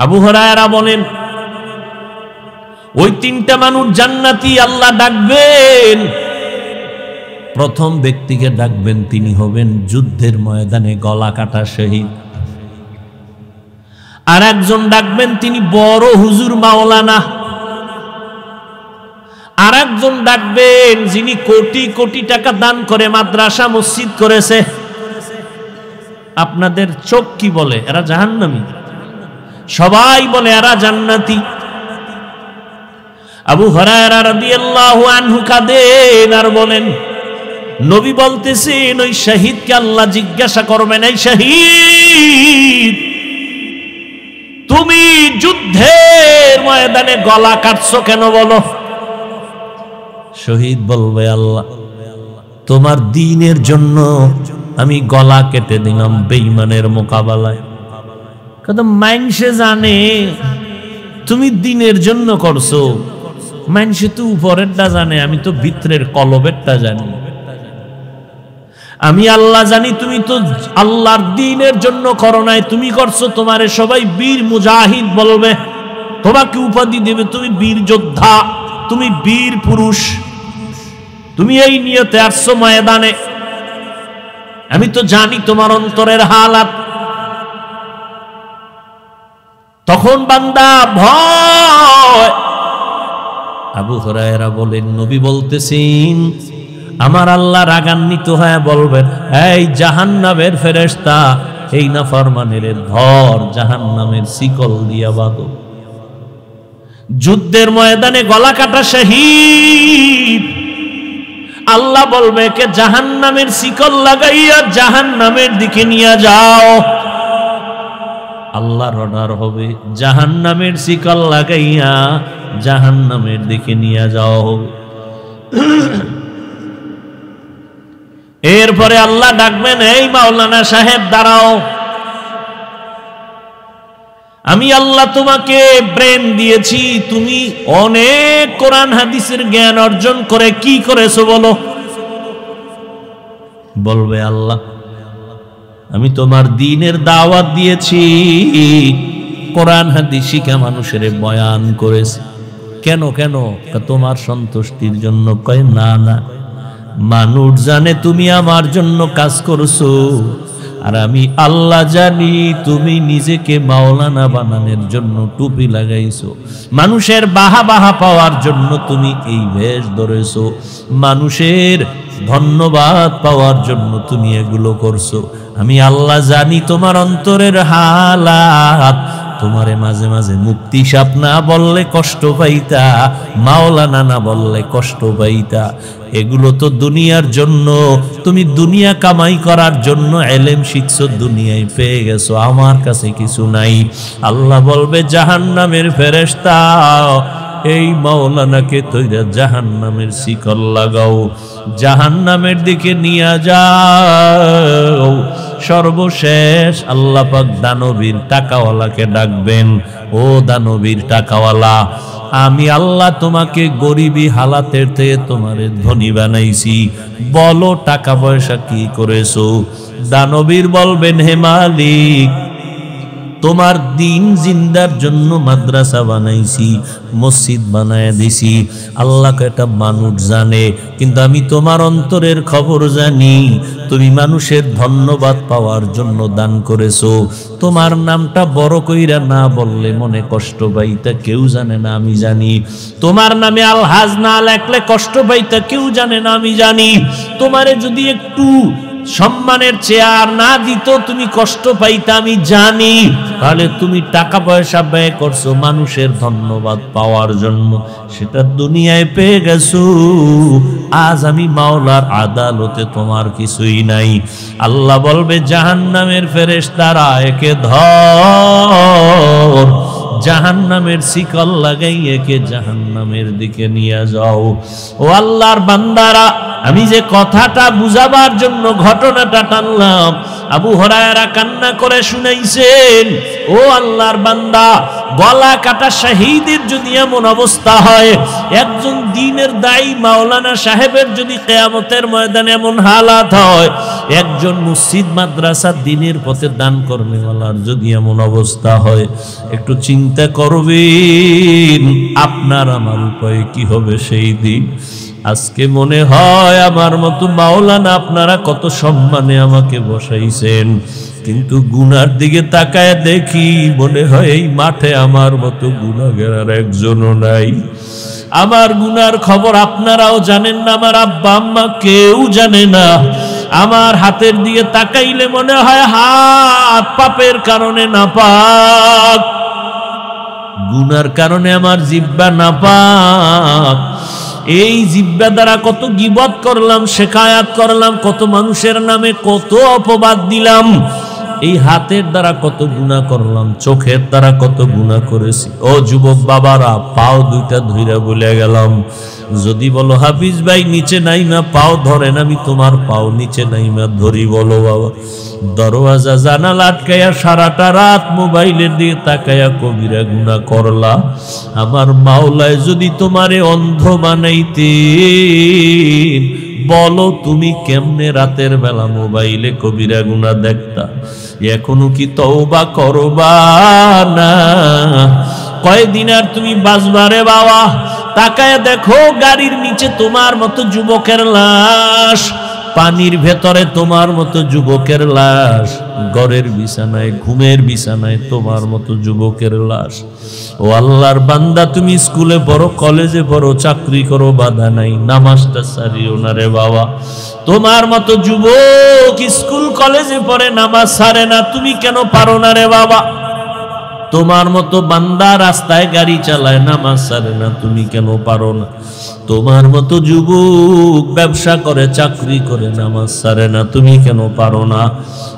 আবু হুরায়রা বলেন ওই তিনটা মানুষ জান্নাতি আল্লাহ ডাকবেন। প্রথম ব্যক্তিকে ডাকবেন, তিনি হবেন যুদ্ধের ময়দানে গলা কাটা শহীদ। আর একজন ডাকবেন, তিনি বড় হুজুর মাওলানা। আর একজন ডাকবেন, যিনি কোটি কোটি টাকা দান করে মাদ্রাসা মসজিদ করেছে। আপনাদের চোখ কি বলে? এরা জাহান্নামী। সবাই বলে এরা জান্নাতি। আবু হুরায়রা রাদিয়াল্লাহু আনহু কাঁদেন আর বলেন, নবী বলতেছেন ওই শহীদকে আল্লাহ জিজ্ঞাসা করবেন, এই শহীদ তুমি যুদ্ধের ময়দানে গলা কাটছো কেন বলো? শহীদ বলবে, আল্লাহ তোমার দ্বীনের জন্য আমি গলা কেটে দিলাম বেঈমানের মোকাবেলায়। কত মানুষে জানে তুমি দ্বীনের জন্য করছো, মানুষে তো উপরেরটা জানে, আমি তো ভিতরের কলবেরটা জানি। আমি আল্লাহ জানি তুমি তো আল্লাহর দ্বীনের জন্য করো নাই, তুমি করছো তোমারে সবাই বীর মুজাহিদ বলবে, তোমাকে উপাধি দেবে তুমি বীর যোদ্ধা, তুমি বীর পুরুষ, তুমি এই নিয়তে আসছো ময়দানে। আমি তো জানি তোমার অন্তরের হালাত। তখন বান্দা ভয়। আবু হুরায়রা বলেন, নবী বলতেছেন আমার আল্লাহ রাগান্বিত হয়ে বলবেন, এই জাহান্নামের ফেরেশতা, এই নাফরমানের ধর, জাহান্নামের শিকল দিয়া বাঁধো। যুদ্ধের ময়দানে গলা কাটা শহীদ, আল্লাহ বলবে কে জাহান্নামের শিকল লাগাইয়া জাহান্নামের দিকে নিয়ে যাও। আল্লাহর অর্ডার হবে, জাহান্নামের শিকল লাগাইয়া জাহান্নামের দিকে নিয়ে যাওয়া হবে। এরপরে আল্লাহ ডাকবেন, এই মাওলানা সাহেব দাঁড়াও, আমি আল্লাহ তোমাকে ব্রেন দিয়েছি, তুমি অনেক কোরআন হাদিসের জ্ঞান অর্জন করে কি করেছো বলো? বলবে, আল্লাহ আমি তোমার দ্বীনের দাওয়াত দিয়েছি, কোরআন হাদিস শিখা মানুষের বয়ান করেছি। কেন কেন? তোমার সন্তুষ্টির জন্য। কয় না না, মানুষ জানে তুমি আমার জন্য কাজ করছো, আর আমি আল্লাহ জানি তুমি নিজেকে মাওলানা বানানোর জন্য টুপি লাগাইছো, মানুষের বাহা বাহা পাওয়ার জন্য তুমি এই বেশ ধরেছো, মানুষের ধন্যবাদ পাওয়ার জন্য তুমি এগুলো করছো। আমি আল্লাহ জানি তোমার অন্তরের হালাত। তোমারে মাঝে মাঝে মুক্তি সাপ না বললে কষ্ট পাইতা, মাওলানা না বললে কষ্ট পাইতা। এগুলো তো দুনিয়ার জন্য, তুমি দুনিয়া কামাই করার জন্য এলেম শিখছো, দুনিয়ায় পেয়ে গেছো, আমার কাছে কিছু নাই। আল্লাহ বলবে, জাহান্নামের ফেরেশতা, এই মাওলানাকে তৈরা জাহান্নামের শিকল লাগাও, জাহান্নামের দিকে নিয়ে যাও। সর্বশেষ আল্লাহ পাক দানবীর টাকাওয়ালাকে ডাকবেন, ও দানবীর টাকাওয়ালা, আমি আল্লাহ তোমাকে গরিবী হালাতের থেকে তোমারে ধনী বানাইছি, বলো টাকা পয়সা কি করেছো? দানবীর বলবেন, হে মালিক, তোমার দিন জিন্দার জন্য মাদ্রাসা বানাইছি, মসজিদ বানায় দিছি। আল্লাহকে এটা মানুষ জানে, কিন্তু আমি তোমার অন্তরের খবর জানি। তুমি মানুষের ধন্যবাদ পাওয়ার জন্য দান করেছো। তোমার নামটা বড় কইরা না বললে মনে কষ্ট পাইতা, কেউ জানে না, আমি জানি। তোমার নামে আলহাজ না লেখলে কষ্ট পাইতা, কেউ জানে না, আমি জানি। তোমারে যদি একটু সম্মানের চেয়ার না দিত তুমি কষ্ট পাইতা, আমি জানি। তাহলে তুমি টাকা পয়সা ব্যয় করছো মানুষের ধন্যবাদ পাওয়ার জন্য, সেটা দুনিয়ায় পেয়ে গেছো। আজ আমি মাওলার আদালতে তোমার কিছুই নাই। আল্লাহ বলবে, জাহান্নামের ফেরেশতারা, একে ধর, জাহান্নামের শিকল লাগাই একে জাহান্নামের দিকে নিয়ে যাও। ও আল্লাহর বান্দারা, আমি যে কথাটা বুঝাবার জন্য ঘটনাটা টানলাম, আবু হুরায়রা কান্না করে শুনাইছেন। ও আল্লাহর বান্দা, গলা কাটা শহীদের যদি এমন অবস্থা হয়, একজন দ্বীনের দায়ী মাওলানা সাহেবের যদি কিয়ামতের ময়দানে এমন হালাত হয়, একজন মসজিদ মাদ্রাসা দ্বীনের পথে দান করনেওয়ালার যদি এমন অবস্থা হয়, একটু চিন্তা করবেন আপনার আমার উপায় কি হবে সেই দিন। আজকে মনে হয় আমার মতো মাওলানা আপনারা কত সম্মানে আমাকে বসাইছেন, কিন্তু গুনার দিকে তাকায় দেখি মনে হয় এই মাঠে আমার মতো গুনাহগার আর একজনও নাই। আমার গুনার খবর আপনারাও জানেন না, আমার আব্বা আম্মা কেউ জানে না। আমার হাতের দিকে তাকাইলে মনে হয় হাত পাপের কারণে নাপাক, গুনার কারণে আমার জিহ্বা নাপাক। এই জিহ্বা দ্বারা কত গীবত করলাম, শিকায়াত করলাম, কত মানুষের নামে কত অপবাদ দিলাম। এই হাতের দ্বারা কত গুনাহ করলাম, চোখের দ্বারা কত গুনাহ করেছি। ও যুবক বাবারা, পাও দুইটা ধইরা বলে গেলাম, যদি বলো হাফিজ ভাই নিচে নাইমা পাও ধরেন, আমি তোমার পাও নিচে নাইমা ধরি। বলো বাবা, দরওয়াজা জানালা আটকাইয়া সারাটা রাত মোবাইলের দিকে তাকাইয়া কবিরা গুনাহ করলা। আমার মাওলায় যদি তোমারে অন্ধ বানাইতেন, বলো তুমি কেমনে রাতের বেলা মোবাইলে কবিরা গুনাহ দেখতা? এখনো কি তওবা করবা না? কয়দিন আর তুমি বাঁচবারে বাবা? তাকায় দেখো গাড়ির নিচে তোমার মতো যুবকের লাশ, পানির ভেতরে তোমার মতো যুবকের লাশ, ঘরের বিছানায় ঘুমের বিছানায় তোমার মতো যুবকের লাশ। ও আল্লাহর বান্দা, তুমি স্কুলে পড়ো, কলেজে পড়ো, চাকরি করো, বাধা নাই, নামাজটা ছাড়িও না রে বাবা। তোমার মতো যুবক স্কুল কলেজে পড়ে, নামাজ ছাড়ে না, তুমি কেন পারো না রে বাবা? তোমার মতো বান্দা রাস্তায় গাড়ি চালায়, নামাজ ছাড়ে না, তুমি কেন পারো না? তোমার মতো যুবক ব্যবসা করে, চাকরি করে, নামাজ ছাড়ে না, তুমি কেন পারো না?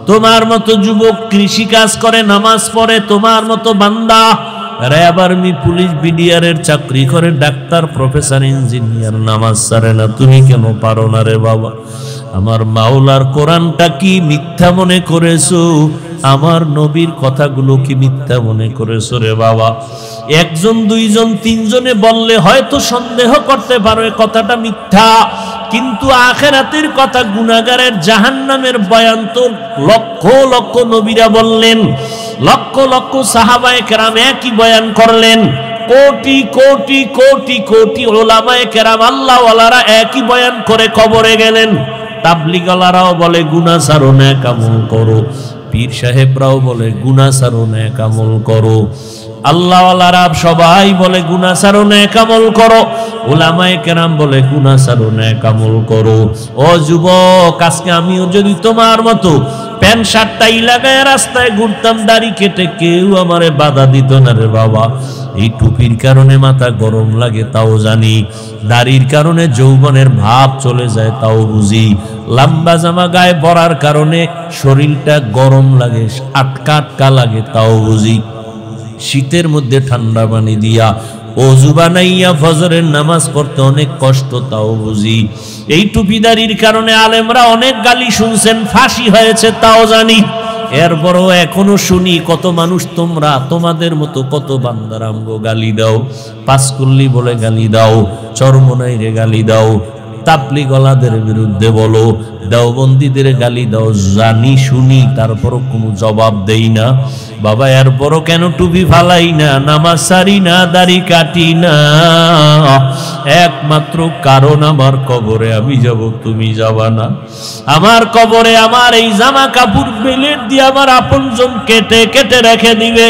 তোমার মতো যুবক কৃষি কাজ করে, নামাজ পড়ে, তোমার মতো বান্দা র্যাব আর্মি পুলিশ বিডিআরের চাকরি করে, ডাক্তার প্রফেসর ইঞ্জিনিয়ার, নামাজ ছাড়ে না, তুমি কেন পারো না রে বাবা? আমার মাওলার কোরআনটা কি মিথ্যা মনে করেছো? আমার নবীর কথাগুলো কি মিথ্যা মনে করেছো রে বাবা? একজন দুইজন তিনজনে বললে হয়তো সন্দেহ করতে পারো এ কথাটা মিথ্যা, কিন্তু আখিরাতের কথা, গুনাহগারের জাহান্নামের বয়ান তো লক্ষ লক্ষ নবীরা বললেন, লক্ষ লক্ষ সাহাবায়ে কেরাম একই বয়ান করলেন, কোটি কোটি কোটি কোটি উলামায়ে কেরাম আল্লাহওয়ালারা একই বয়ান করে কবরে গেলেন। তাবলীগওয়ালারাও বলে গুনাহ ছাড়ো, নেক আমল করো। পীর সাহেবরাও বলে গুনাহ ছাড়ো, নেক আমল করো। আল্লাহওয়ালারা সবাই বলে গুনাহ ছাড়ো, নেক আমল করো। উলামায়ে কেরাম বলে গুনাহ ছাড়ো, নেক আমল করো। ও যুবক, আজকে আমিও যদি তোমার মতো প্যান্ট শার্টটাই লাগায় রাস্তায় ঘুরতাম, দাড়ি কেটে, কেউ আমারে বাধা দিত না রে বাবা। এই টুপির কারণে মাথা গরম লাগে তাও জানি, দাড়ির কারণে যৌবনের ভাব চলে যায় তাও বুঝি, লম্বা জামা গায়ে পরার কারণে শরীরটা গরম লাগে, আটকা আটকা লাগে তাও বুঝি, শীতের মধ্যে ঠান্ডা পানি দিয়া ওযু বানাইয়া ফজরের নামাজ পড়তে অনেক কষ্ট তাও বুঝি। এই টুপিদারির কারণে আলেমরা অনেক গালি শুনছেন, ফাঁসি হয়েছে তাও জানি। এরপরও এখনো শুনি কত মানুষ, তোমরা তোমাদের মতো কত বান্দার আমগো গালি দাও, পাঁচকুল্লি বলে গালি দাও, চরমনাইরে গালি দাও, তাবলীগওয়ালাদের বিরুদ্ধে বলো, দেওবন্দীদের গালি দাও, জানি শুনি, তারপরও কোনো জবাব দেই না বাবা। এরপরও কেন টুপি ফালাই না, নামাজ ছাড়ি না, দাড়ি কাটি না? একমাত্র কারণ আমার কবরে আমি যাব, তুমি যাবা না। আমার কবরে আমার এই জামা কাপড় বেলেট দিয়ে আমার আপনজন কেটে কেটে রেখে দিবে।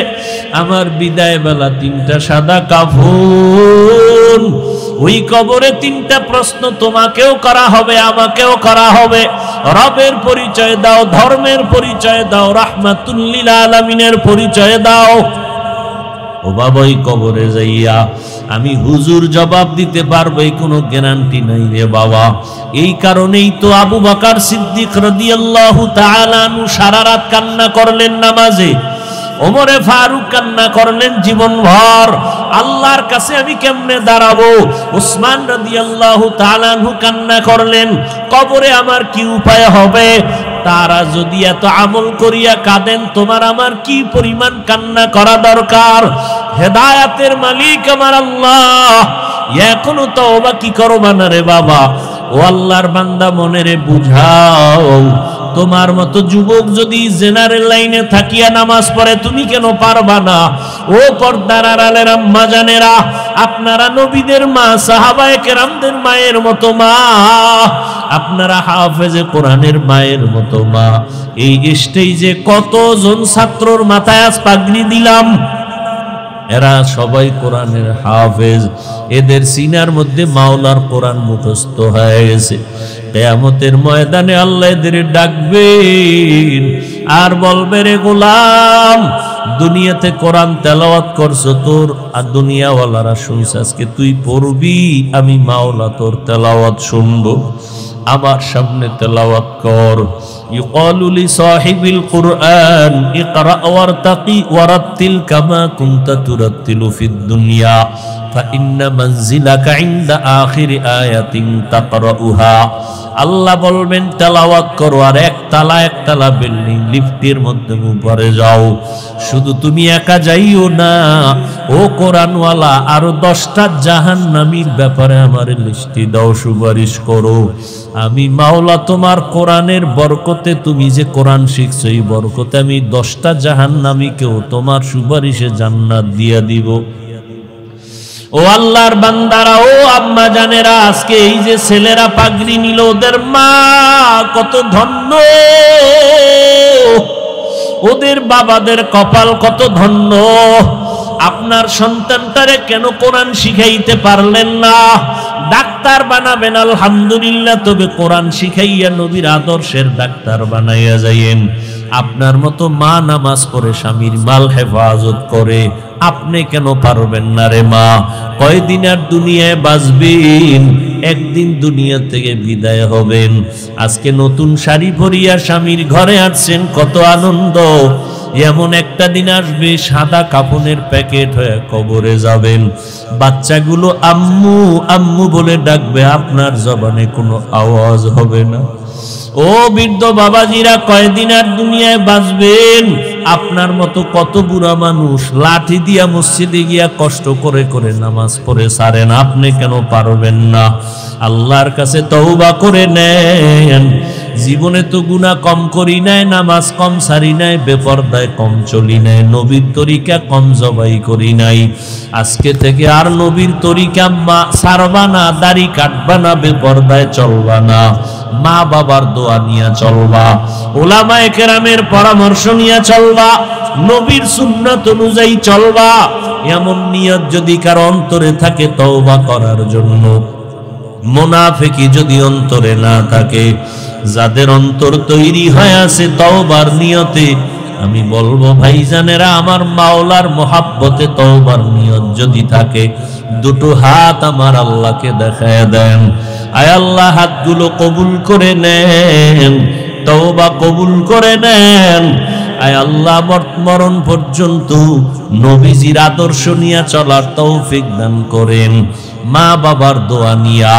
আমার বিদায় বেলা 3টা সাদা কাফন, ওই কবরে 3টা প্রশ্ন তোমাকেও করা হবে, আমাকেও করা হবে। রবের পরিচয় দাও, ধর্মের পরিচয় দাও, রাহমাতুল লিল আলামিনের পরিচয় দাও। ও বাবা, ওই কবরে যাইয়া আমি হুজুর জবাব দিতে পারবো এই কোনো গ্যারান্টি নাই রে বাবা। এই কারণেই তো আবু বকর সিদ্দিক রাদিয়াল্লাহু তাআলা আনহু সারা রাত কান্না করলেন নামাজে, ওমরে ফারুক কান্না করলেন জীবনভর, আল্লাহর কাছে আমি কেমনে দাঁড়াবো। উসমান রাদিয়াল্লাহু তাআলা আনহু কান্না করলেন, কবরে আমার কি উপায় হবে। তারা যদি এত আমল করিয়া কাঁদেন, তোমার আমার কি পরিমাণ কান্না করা দরকার। হেদায়াতের মালিক আমার আল্লাহ, এখনো তওবা কি করবা না রে বাবা? ও আল্লাহর বান্দা, মনেরে বুঝাও, তোমার মতো যুবক যদি জেনারেল লাইনে থাকিয়া নামাজ পড়ে, তুমি কেন পারবা না? ও পর্দার আড়ালের আম্মা জানেরা, আপনারা নবীদের মা, সাহাবায়ে কেরামদের মায়ের মতো মা, আপনারা হাফেজে কোরআনের মায়ের মতো মা। এই স্টেজে কতজন ছাত্রর মাথায় আজ পাগড়ি দিলাম, এরা সবাই কোরআনের হাফেজ। এদের সিনার মধ্যে মাওলার কোরআন মুখস্থ হয়ে গেছে। কিয়ামতের ময়দানে আল্লাহ এদের ডাকবেন আর বলবে, রে গোলাম, দুনিয়াতে কোরআন তেলাওয়াত করছো, তোর আর দুনিয়াওয়ালারা শুনছে, আজকে তুই পড়বি, আমি মাওলা তোর তেলাওয়াত শুনবো, আমার সামনে তেলাওয়াত কর। ইউকালু লি সাহিবিল কুরআন ইকরা ওয়ারতাকি ওয়ারাত্তিল কামা কুনতা তুরাত্তিলু ফিদ দুনিয়া ফাইন্না মানজিলাকা ইনদা আখিরি আয়াতিন তাকরাউহা। আল্লাহ বলবেন তেলাওয়াত করো, আর একতলা বিল্ডিং লিফটের মধ্যে উপরে যাও। শুধু তুমি একা যাইও না, ও কোরআনওয়ালা, আরো 10টা জাহান্নামীর ব্যাপারে আমার লিস্টি দাও, সুপারিশ করো। আমি মাওলা তোমার কোরআনের বরকতে, তুমি যে কোরআন শিখছো এই বরকতে আমি 10টা জাহান্নামীকেও তোমার সুপারিশে জান্নাত দিয়া দিব। ও আল্লাহর বান্দারা, ও আম্মা জানেরা, আজকে এই যে ছেলেরা পাগড়ি নিল, ওদের মা কত ধন্য, ওদের বাবাদের কপাল কত ধন্য। আপনার সন্তানটারে কেন কোরআন শিখাইতে পারলেন না? ডাক্তার বানাবেন আলহামদুলিল্লাহ, তবে কোরআন শিখাইয়া নবীর আদর্শের ডাক্তার বানাইয়া যাইয়েন। আপনার মতো মা নামাজ পড়ে স্বামীর মাল হেফাজত করে, আপনি কেন পারবেন না রে মা? কয়দিন আর দুনিয়ায় বাঁচবেন, একদিন দুনিয়া থেকে বিদায় হবেন। আজকে নতুন শাড়ি পরিয়া স্বামীর ঘরে আসছেন, কত আনন্দ। এমন একটা দিন আসবে সাদা কাফনের প্যাকেট হয়ে কবরে যাবেন। বাচ্চাগুলো আম্মু আম্মু বলে ডাকবে, আপনার জবানে কোনো আওয়াজ হবে না। ও বৃদ্ধ বাবাজিরা, কয়দিন আর দুনিয়ায় বাঁচবেন? আপনার মতো কত বুড়া মানুষ লাঠি দিয়া মসজিদে গিয়া কষ্ট করে করে নামাজ পড়ে সারেন, আপনি কেন পারবেন না? আল্লাহর কাছে তওবা করে নেন। জীবনে তো গুনাহ কম করি নাই, নামাজ কম সারি নাই, বেপরদায় কম চলি নাই, নবীর তরিকা কম জবাই করি নাই। আজকে থেকে আর নবীর তরিকা সারবা না, দাড়ি কাটবা না, বেপরদায় চলবা না, মা বাবার দোয়া নিয়ে চলবা, উলামায়ে কেরামের পরামর্শ নিয়ে চলবা, নবীর সুন্নাত অনুযায়ী চলবা। এমন নিয়ত যদি কারো অন্তরে থাকে তওবা করার জন্য, মুনাফিকি যদি অন্তরে না থাকে, যাদের অন্তর তৈরি হয়ে আছে তওবার নিয়তে, আমি বলবো ভাইজানেরা, আমার মাওলার মোহাব্বতে তওবার নিয়ত যদি থাকে, দুটো হাত আমার আল্লাহকে দেখায় দেন। আয় আল্লাহ, হাতগুলো কবুল করে নেন, তওবা কবুল করে নেন। আয় আল্লাহ, মরণ পর্যন্ত নবীজির আদর্শ নিয়ে চলার তৌফিক দান করেন। মা বাবার দোয়া নিয়া,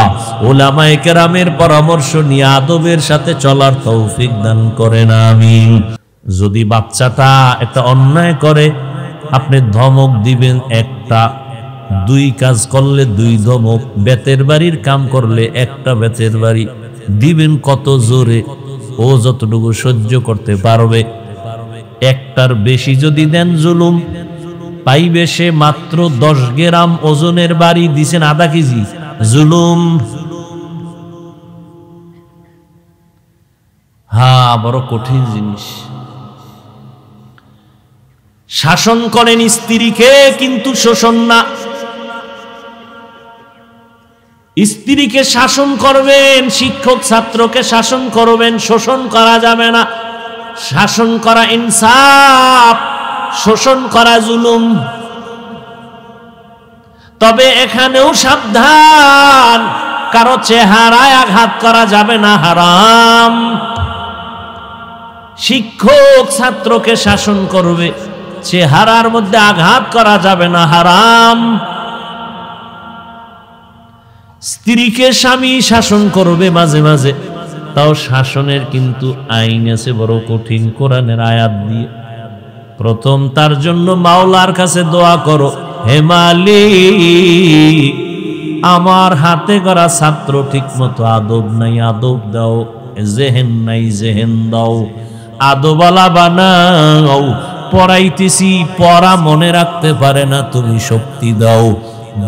উলামায়ে কেরামের পরামর্শ নিয়ে আদবের সাথে চলার তৌফিক দান করেন, আমিন। যদি বাচ্চাটা একটা অন্যায় করে, আপনি ধমক দিবেন একটা, 2 কাজ করলে 2 ধমক, বেতের বাড়ির কাম করলে 1টা বেতের বাড়ি দিবেন। কত জোরে ও যতটুকু সহ্য করতে পারবে। 1টার বেশি যদি দেন জুলুম, পাইবে সে মাত্র 10 গ্রাম ওজনের বাড়ি, দিছেন আধা কেজি, জুলুম। হ্যাঁ, বড় কঠিন জিনিস। শাসন করেন স্ত্রীকে, কিন্তু শোষণ না। স্ত্রীকে শাসন করবেন, শিক্ষক ছাত্রকে শাসন করবেন, শোষণ করা যাবে না। শাসন করা ইনসাফ, শোষণ করা জুলুম। তবে এখানেও সাবধান, কারো চেহারায় আঘাত করা যাবে না, হারাম। শিক্ষক ছাত্রকে শাসন করবে, চেহারার মধ্যে আঘাত করা যাবে না, হারাম। স্ত্রীকে স্বামী শাসন করবে মাঝে মাঝে, তাও শাসনের কিন্তু আইন আছে বড় কঠিন কোরআনের আয়াত দিয়ে। প্রথম তার জন্য মাওলার কাছে দোয়া করো, হে মালিক আমার হাতে করা ছাত্র ঠিক মতো আদব নাই, আদব দাও, জেহেন নাই, জেহেন দাও, আদবালা বানাও, পড়াইতেছি পড়া মনে রাখতে পারে না, তুমি শক্তি দাও।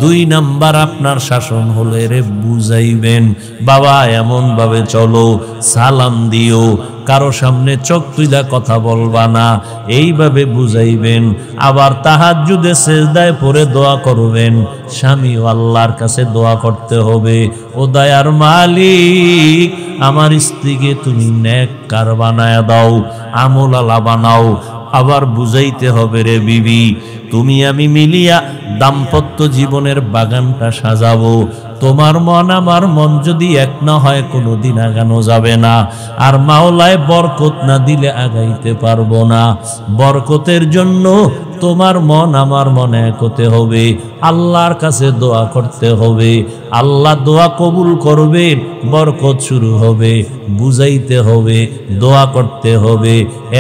2 নাম্বার আপনার শাসন হলো এরে বুঝাইবেন, বাবা এমন ভাবে চলো, সালাম দিও, কারো সামনে চোখ তুইলা কথা বলবা না, এইভাবে বুঝাইবেন। আবার তাহাজ্জুদে সিজদায় পড়ে দোয়া করবেন, স্বামী ও আল্লাহর কাছে দোয়া করতে হবে, ও দয়ার মালিক আমার স্ত্রীকে তুমি নেককার বানায়া দাও, আমলালা বানাও। আবার বুঝাইতে হবে, রে বিবি তুমি আমি মিলিয়া দাম্পত্য জীবনের বাগানটা সাজাবো, তোমার মন আমার মন যদি এক না হয় কোনোদিন আগানো যাবে না, আর মাওলায় বরকত না দিলে আগাইতে পারবো না। বরকতের জন্য তোমার মন আমার মনে এক হতে হবে, আল্লাহর কাছে দোয়া করতে হবে, আল্লাহ দোয়া কবুল করবে, বরকত শুরু হবে। বুঝাইতে হবে, দোয়া করতে হবে।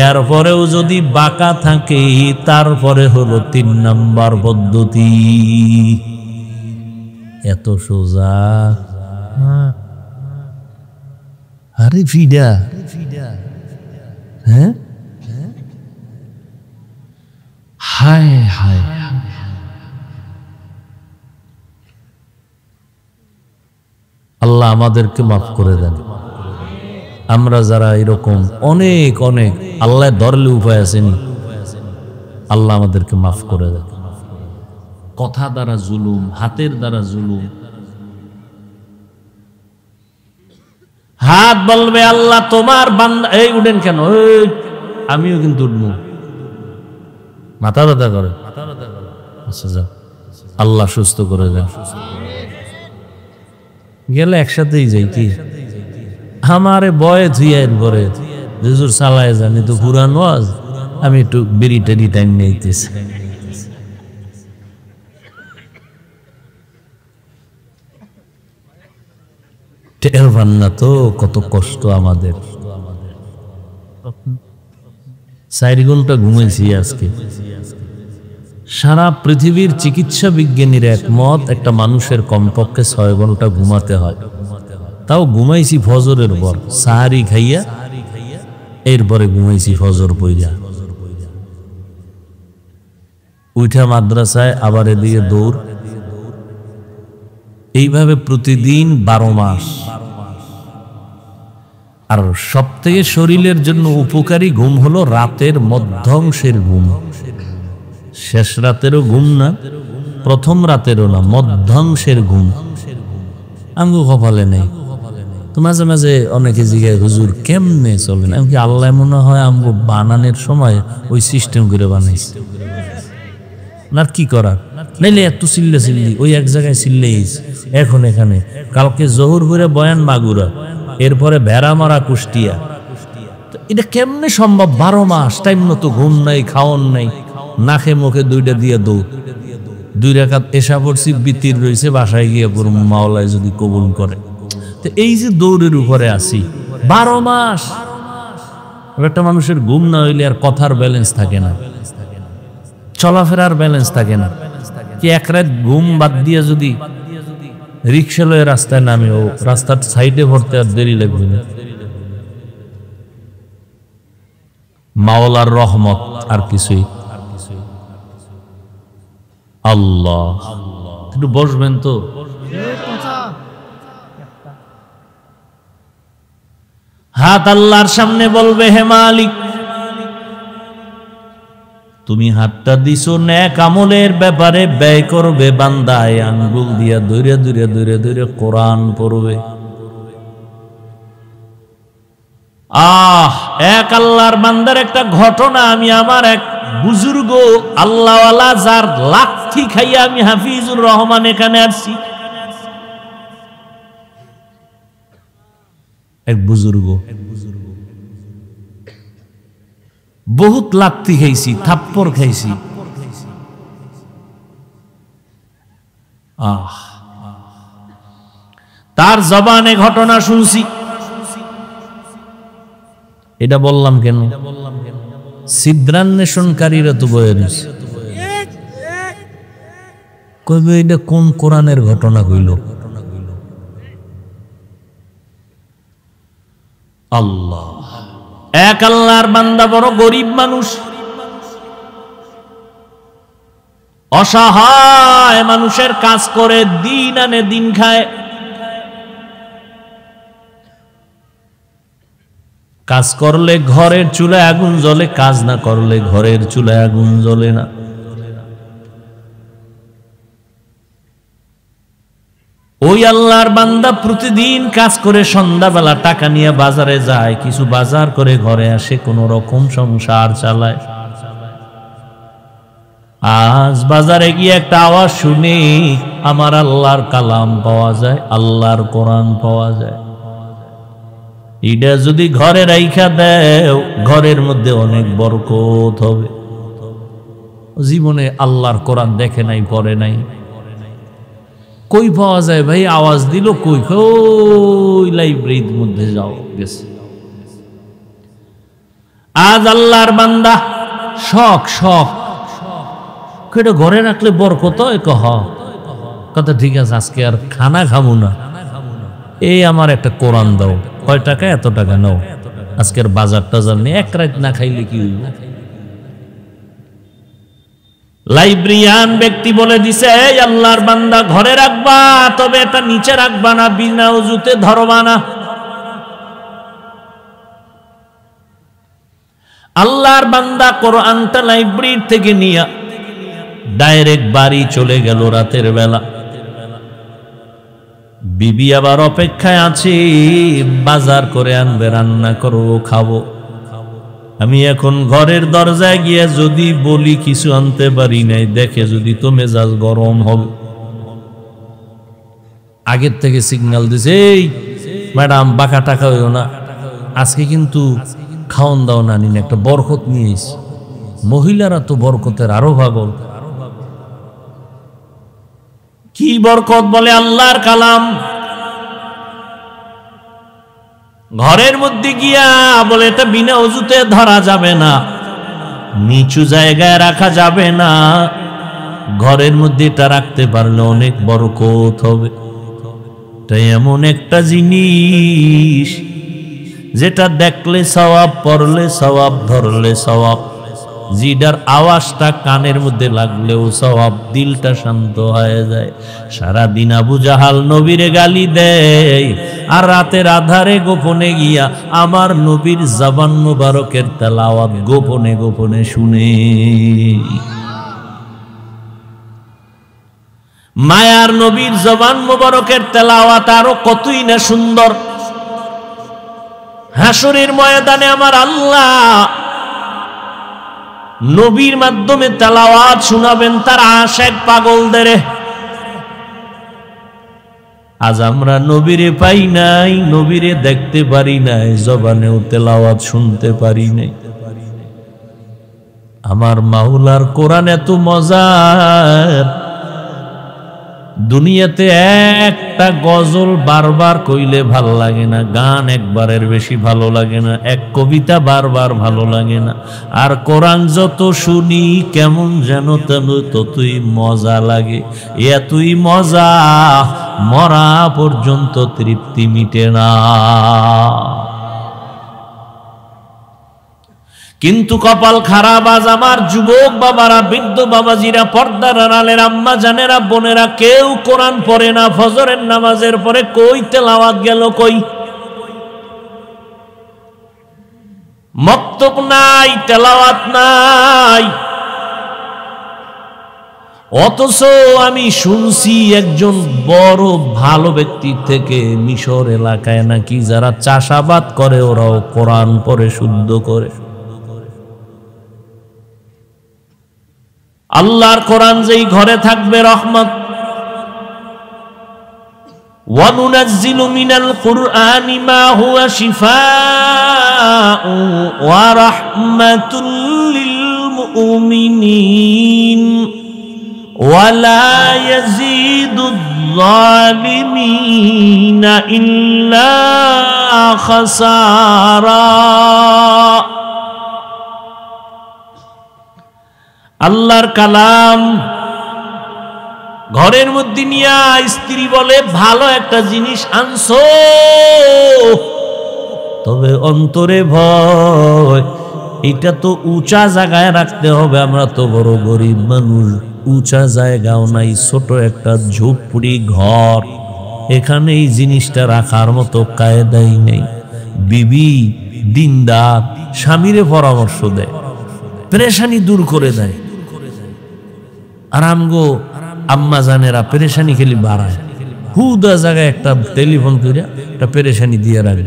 এরপরেও যদি বাঁকা থাকে তারপরে হলো 3 নাম্বার পদ্ধতি। এত সোজা? আরে ফিডা, হ্যাঁ হায় হায়, আল্লাহ আমাদেরকে মাফ করে দেন। আমরা যারা এরকম অনেক অনেক আল্লাহ ধরলে উপায় আসেনি, আল্লাহ আমাদেরকে মাফ করে দেন। কথা দ্বারা জুলুম, হাতের দ্বারা জুলুম। হাত বলবে আল্লাহ তোমার বান্দা, এই উঠেন কেন, আমিও কিন্তু উঠবো, মাথা ব্যথা করে। আচ্ছা যাও, আল্লাহ সুস্থ করে দেন। গেলে একসাথেই যাই কি, আমারে বয়ে ধুইয়ের পরে হুজুর চালায় জানি তো পুরান ওয়াজ, আমি একটু বিড়ি টেরি টাইম নিতেছি। টের পান না তো কত কষ্ট আমাদের। 4 ঘন্টা ঘুমাইছি আজকে। সারা পৃথিবীর চিকিৎসা বিজ্ঞানীর একমত একটা মানুষের কমপক্ষে 6 ঘন্টা ঘুমাতে হয়। তাও ঘুমাইছি ফজরের পর, সাহারি খাইয়া এরপরে ঘুমাইছি ফজর পইরা। উঠা মাদ্রাসায়, আবার এদিকে দৌড়, এইভাবে প্রতিদিন 12 মাস। আর সব থেকে শরীরের জন্য উপকারী ঘুম হলো রাতের মধ্যাংশের ঘুম। শেষ রাতেরও ঘুম না, প্রথম রাতেরও না, মধ্যাংশের ঘুম। আঙ্গু কপালে নেই। তো মাঝে মাঝে অনেকে জিজ্ঞাসা, হুজুর কেমনে চলেন? এমনকি আল্লাহ মনে হয় আমগো বানানোর সময় ওই সিস্টেম করে বানাইছে। আর কি করার, নাইলে এত চিল্লে চিল্লি, ওই এক জায়গায় চিল্লেই এখন এখানে, কালকে জহুর করে বয়ান মাগুরা, এরপরে ভেড়া মারা কুষ্টিয়া। এটা কেমনে সম্ভব? 12 মাস টাইম মতো ঘুম নাই, খাওয়ান নাই, নাকে মুখে 2টা দিয়ে দৌড়। 2 রাকাত এশা পড়ছি, বিতির রয়েছে, বাসায় গিয়ে পড়ব মাওলায় যদি কবুল করে। তো এই যে দৌড়ের উপরে আছি 12 মাস, একটা মানুষের ঘুম না হইলে আর কথার ব্যালেন্স থাকে না, চলাফেরার ব্যালেন্স থাকে না। কি এক রাত ঘুম বাদ দিয়ে যদি রিক্সা লয়ে রাস্তায় নামে, ও রাস্তার সাইডে ভরতে আর দেরি লাগবে না। মাওলার রহমত আর কিছুই। আল্লাহ, একটু বসবেন তো। হাত আল্লাহর সামনে বলবে, হে মালিক তুমি হাতটা দিছো নেক আমলের ব্যাপারে ব্যয় করবে, বান্দায় আঙ্গুল দিয়া দূরে দূরে দূরে দূরে কোরআন পড়বে। এক আল্লাহর বান্দার একটা ঘটনা, আমি আমার এক বুজুর্গ আল্লাহওয়ালা যার লাথি খাইয়া আমি হাফিজুর রহমান এখানে আসছি, এক বুজুর্গ বহুত লাথি খাইছি, থাপ্পড় খাইছি। তার জবানে ঘটনা শুনছি। এটা বললাম কেন? ছিদ্রান্বেষণকারীরা তো বয়ে রয়েছে, কইবে এটা কোন কোরআনের ঘটনা কইল? আল্লাহ, এক আল্লাহর বান্দা বড় গরিব মানুষ, অসহায় মানুষের কাজ করে দিন আনে দিন খায়। কাজ করলে ঘরের চুলায় আগুন জ্বলে, কাজ না করলে ঘরের চুলায় আগুন জ্বলে না। ওই আল্লাহর বান্দা প্রতিদিন কাজ করে সন্ধ্যাবেলা টাকা নিয়ে বাজারে যায়, কিছু বাজার করে ঘরে আসে, কোন রকম সংসার চালায়। আজ বাজারে গিয়ে একটা আওয়াজ শুনি, আমার আল্লাহর কালাম পাওয়া যায়, আল্লাহর কোরআন পাওয়া যায়। এটা যদি ঘরে রাইখা দেও, ঘরের মধ্যে অনেক বরকত হবে। জীবনে আল্লাহর কোরআন দেখে নাই, পড়ে নাই, কই পাওয়া যায় ভাই? আওয়াজ দিল কই? ওই লাইব্রেরির মধ্যে যাও, গেছে। আজ আল্লাহর বান্দা শখ শখ কেটে ঘরে রাখলে বরকত কথা, ঠিক আছে আজকে আর খানা খাবো না, এই আমার একটা কোরআন দাও। কয় টাকা? এত টাকা নাও, আজকের বাজার টাজার নিয়ে এক রাত না খাইলে কি হইব? লাইব্রেরিয়ান ব্যক্তি বলে দিছে, এই আল্লাহর বান্দা ঘরে রাখবা, তবে এটা নিচে রাখবা না, বিনা উজুতে ধরবা না। আল্লাহর বান্দা কোরআনটা লাইব্রেরি থেকে নিয়ে ডাইরেক্ট বাড়ি চলে গেল রাতের বেলা। বিবি আবার অপেক্ষায় আছে, বাজার করে আনবে, রান্না করবো, খাবো। আমি এখন ঘরের দরজায় গিয়ে যদি বলি কিছু আনতে পারি নাই, দেখে যদি তো মেজাজ গরম হবে। আগের থেকে সিগন্যাল দিছে, এই ম্যাডাম বাঁকা টাকা হইও না, আজকে কিন্তু খাওন দাও না, নিন একটা বরকত নিয়েছি। মহিলারা তো বরকতের আরো পাগল। কি বরকত? বলে আল্লাহর কালাম। ঘরের মধ্যে গিয়া বলে এটা বিনা ওযুতে ধরা যাবে না, নিচু জায়গায় রাখা যাবে না, ঘরের মধ্যে এটা রাখতে পারলে অনেক বরকত হবে। তাই এমন একটা জিনিস যেটা দেখলে সওয়াব, পড়লে সওয়াব, ধরলে সওয়াব, জিডার আওয়াজটা কানের মধ্যে লাগলেও সওয়াব, দিলটা শান্ত হয়ে যায়। সারাদিন আবু জাহাল নবীরে গালি দেয়, আর রাতের আধারে গোপনে গিয়া আমার নবীর জবান মুবারকের তেলাওয়াত গোপনে গোপনে শুনে। মায়ার নবীর জবান মুবারকের তেলাওয়াত আরো কতই না সুন্দর। হাসরের ময়দানে আমার আল্লাহ নবীর মাধ্যমে তেলাওয়াত শোনাবেন তার আশিক পাগলদের। আজ আমরা নবীরে পাই নাই, নবীরে দেখতে পারি নাই, জবানেও তেলাওয়াত শুনতে পারি নাই। আমার মাওলার কোরআন এত মজার, দুনিয়াতে একটা গজল বারবার কইলে ভালো লাগে না, গান একবারের বেশি ভালো লাগে না, এক কবিতা বারবার ভালো লাগে না। আর কোরআন যত শুনি কেমন যেন ততই মজা লাগে। এতই মজা মরা পর্যন্ত তৃপ্তি মিটে না। কিন্তু কপাল খারাপ, আজ আমার যুবক বাবারা, বৃদ্ধ বাবাজিরা, পর্দার আড়ালের আম্মা জানেরা, বোনেরা, কেউ কোরআন পড়ে না। ফজরের নামাজের পরে কই তেলাওয়াত গেল, কই মক্তব নাই, তেলাওয়াত নাই। অথচ আমি শুনছি একজন বড় ভালো ব্যক্তির থেকে, মিশর এলাকায় নাকি যারা চাষাবাদ করে ওরাও কোরআন পড়ে শুদ্ধ করে। আল্লাহর কোরআন যেই ঘরে থাকবে রহমত। ওয়া নুনাজ্জিলু মিনাল কুরআনি মা হুয়া শিফাa'un ওয়া রাহমাতুল লিল মুমিনিন ওয়া লা ইয়াজিদুদ লিয-যালিমিনা ইল্লা খাসারা। আল্লাহর কালাম ঘরের মধ্যে নিয়া স্ত্রী বলে, ভালো একটা জিনিস আনছো, তবে অন্তরে ভয়, এটা তো উঁচা জায়গায় রাখতে হবে। আমরা তো বড় গরিব মানুষ, উঁচা জায়গাও নাই, ছোট একটা ঝুপড়ি ঘর, এখানে এই জিনিসটা রাখার মতো কায়দাই নেই। বিবি দিনদার স্বামীরে পরামর্শ দেয়, পেরেশানি দূর করে দেয়। আর আমগো আম্মা জানেরা পেরেশানি খেলি বাড়ায়, হুদা জায়গায় একটা টেলিফোন করে একটা পেরেশানি দিয়ে রাখে।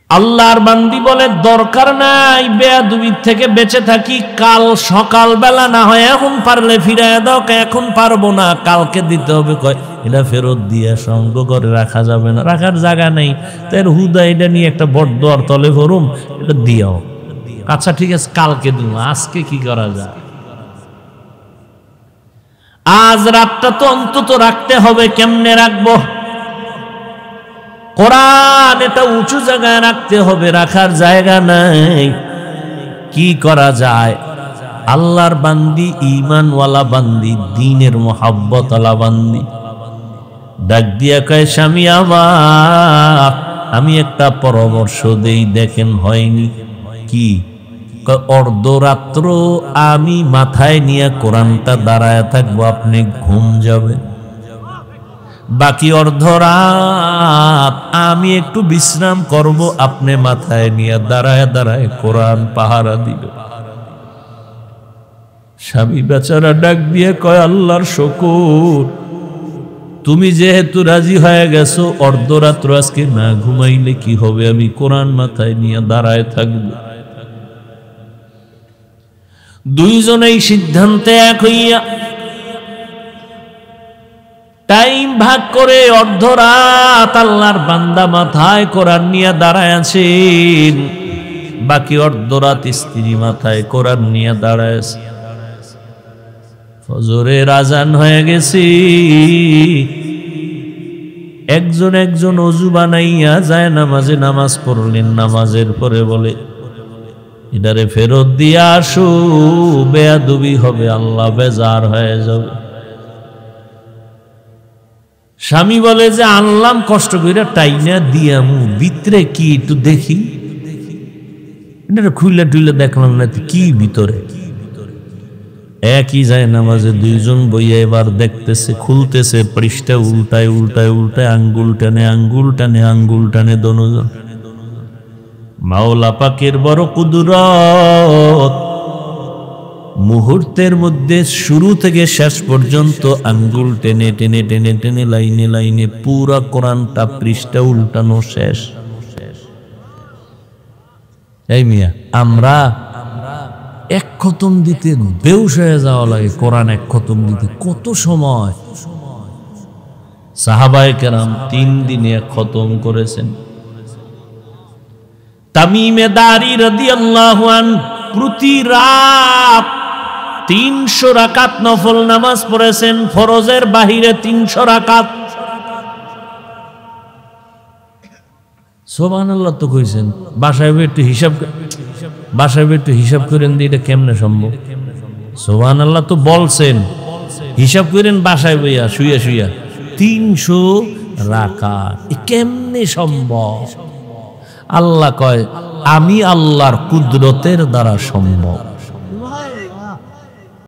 আল্লাহর বান্দি বলে, দরকার নাই, বেয়াদবির থেকে বেঁচে থাকি, কাল সকাল বেলা না হয় এখন পারলে ফিরাইয়া দাও, এখন পারবো না, কালকে দিতে হবে। কয় এটা ফেরত দিয়ে সঙ্গ করে রাখা যাবে না, রাখার জায়গা নেই, তাই হুদা এটা নিয়ে একটা বড়দোয়ার তলে ভরুম, এটা দিয়াও। আচ্ছা ঠিক আছে, কালকে দিব, আজকে কি করা যায়? আজ রাতটা তো অন্তত রাখতে হবে। কেমনে রাখবো? কোরআন এটা উঁচু জায়গায় রাখতে হবে, রাখার জায়গা নাই, কি করা যায়? আল্লাহর বান্দি, ঈমানওয়ালা বান্দি, দ্বীনের মুহাব্বতওয়ালা বান্দি ডাক দিয়া কয়, স্বামী আমার, আমি একটা পরামর্শ দেই, দেখেন হয়নি কি? অর্ধরাত্র আমি মাথায় নিয়ে কোরআনটা দাঁড়ায় থাকবো, আপনি ঘুম যাবেন, বাকি অর্ধরাত আমি একটু বিশ্রাম করব, আপনি মাথায় নিয়ে দাঁড়ায় দাঁড়ায় কোরআন পাহারা দিবে। স্বামী বেচারা ডাক দিয়ে কয়, আল্লাহর শুকর, তুমি যেহেতু রাজি হয়ে গেছো, অর্ধরাত্র আজকে না ঘুমাইলে কি হবে, আমি কোরআন মাথায় নিয়ে দাঁড়ায় থাকবো। দুইজনেই সিদ্ধান্তে এক হইয়া টাইম ভাগ করে অর্ধরাত আল্লাহর বান্দা মাথায় কোরআন নিয়ে দাঁড়ায় আছেন, বাকি অর্ধরাত স্ত্রী মাথায় কোরআন নিয়ে দাঁড়ায় আছে। ফজরের আজান হয়ে গেছে, একজন একজন ওযু বানাইয়া যায় নামাজে নামাজ পড়লেন, নামাজের পরে বলে, এটারে ফেরত দিয়ে আসো, বেয়াদবি হবে, আল্লাহ বেজার হয়ে যাবে। স্বামী বলে যে, আনলাম কষ্ট করে টাইনা দিয়ামু, ভিতরে কি একটু দেখি, এটা খুইলা টুইলা দেখলাম না কি ভিতরে। একই যায় নামাজে দুইজন বইয়া এবার দেখতেছে, খুলতেছে পৃষ্ঠা, উল্টায় উল্টায় উল্টায় আঙ্গুল টানে আঙ্গুল টানে আঙ্গুল টানে দোনোজন। মাওলা পাকের বড় কুদরত, মুহূর্তের মধ্যে শুরু থেকে শেষ পর্যন্ত আঙ্গুল টেনে টেনে টেনে টেনে লাইনে লাইনে পুরা কোরআনটা পৃষ্ঠা উল্টানো শেষ। এই মিয়া, আমরা এক খতম দিতে বেহুশ হয়ে যাওয়া লাগে, কোরআন এক খতম দিতে কত সময়। সাহাবায়ে কেরাম 3 দিনে এক খতম করেছেন। তামিমে দারি রাদিয়াল্লাহু আনহু প্রতি রাত 300 রাকাত নফল নামাজ পড়েছেন, ফরজের বাহিরে 300 রাকাত। সুবহানাল্লাহ তো কইছেন, বাসায় একটু হিসাব করেন দিয়ে এটা কেমনে সম্ভব? সুবহানাল্লাহ তো বলছেন, হিসাব করেন বাসায় বইয়া শুইয়া শুইয়া 300 রাকাত, কেমনে সম্ভব? আল্লাহ কয়, আমি আল্লাহর কুদরতের দ্বারা সম্ভব।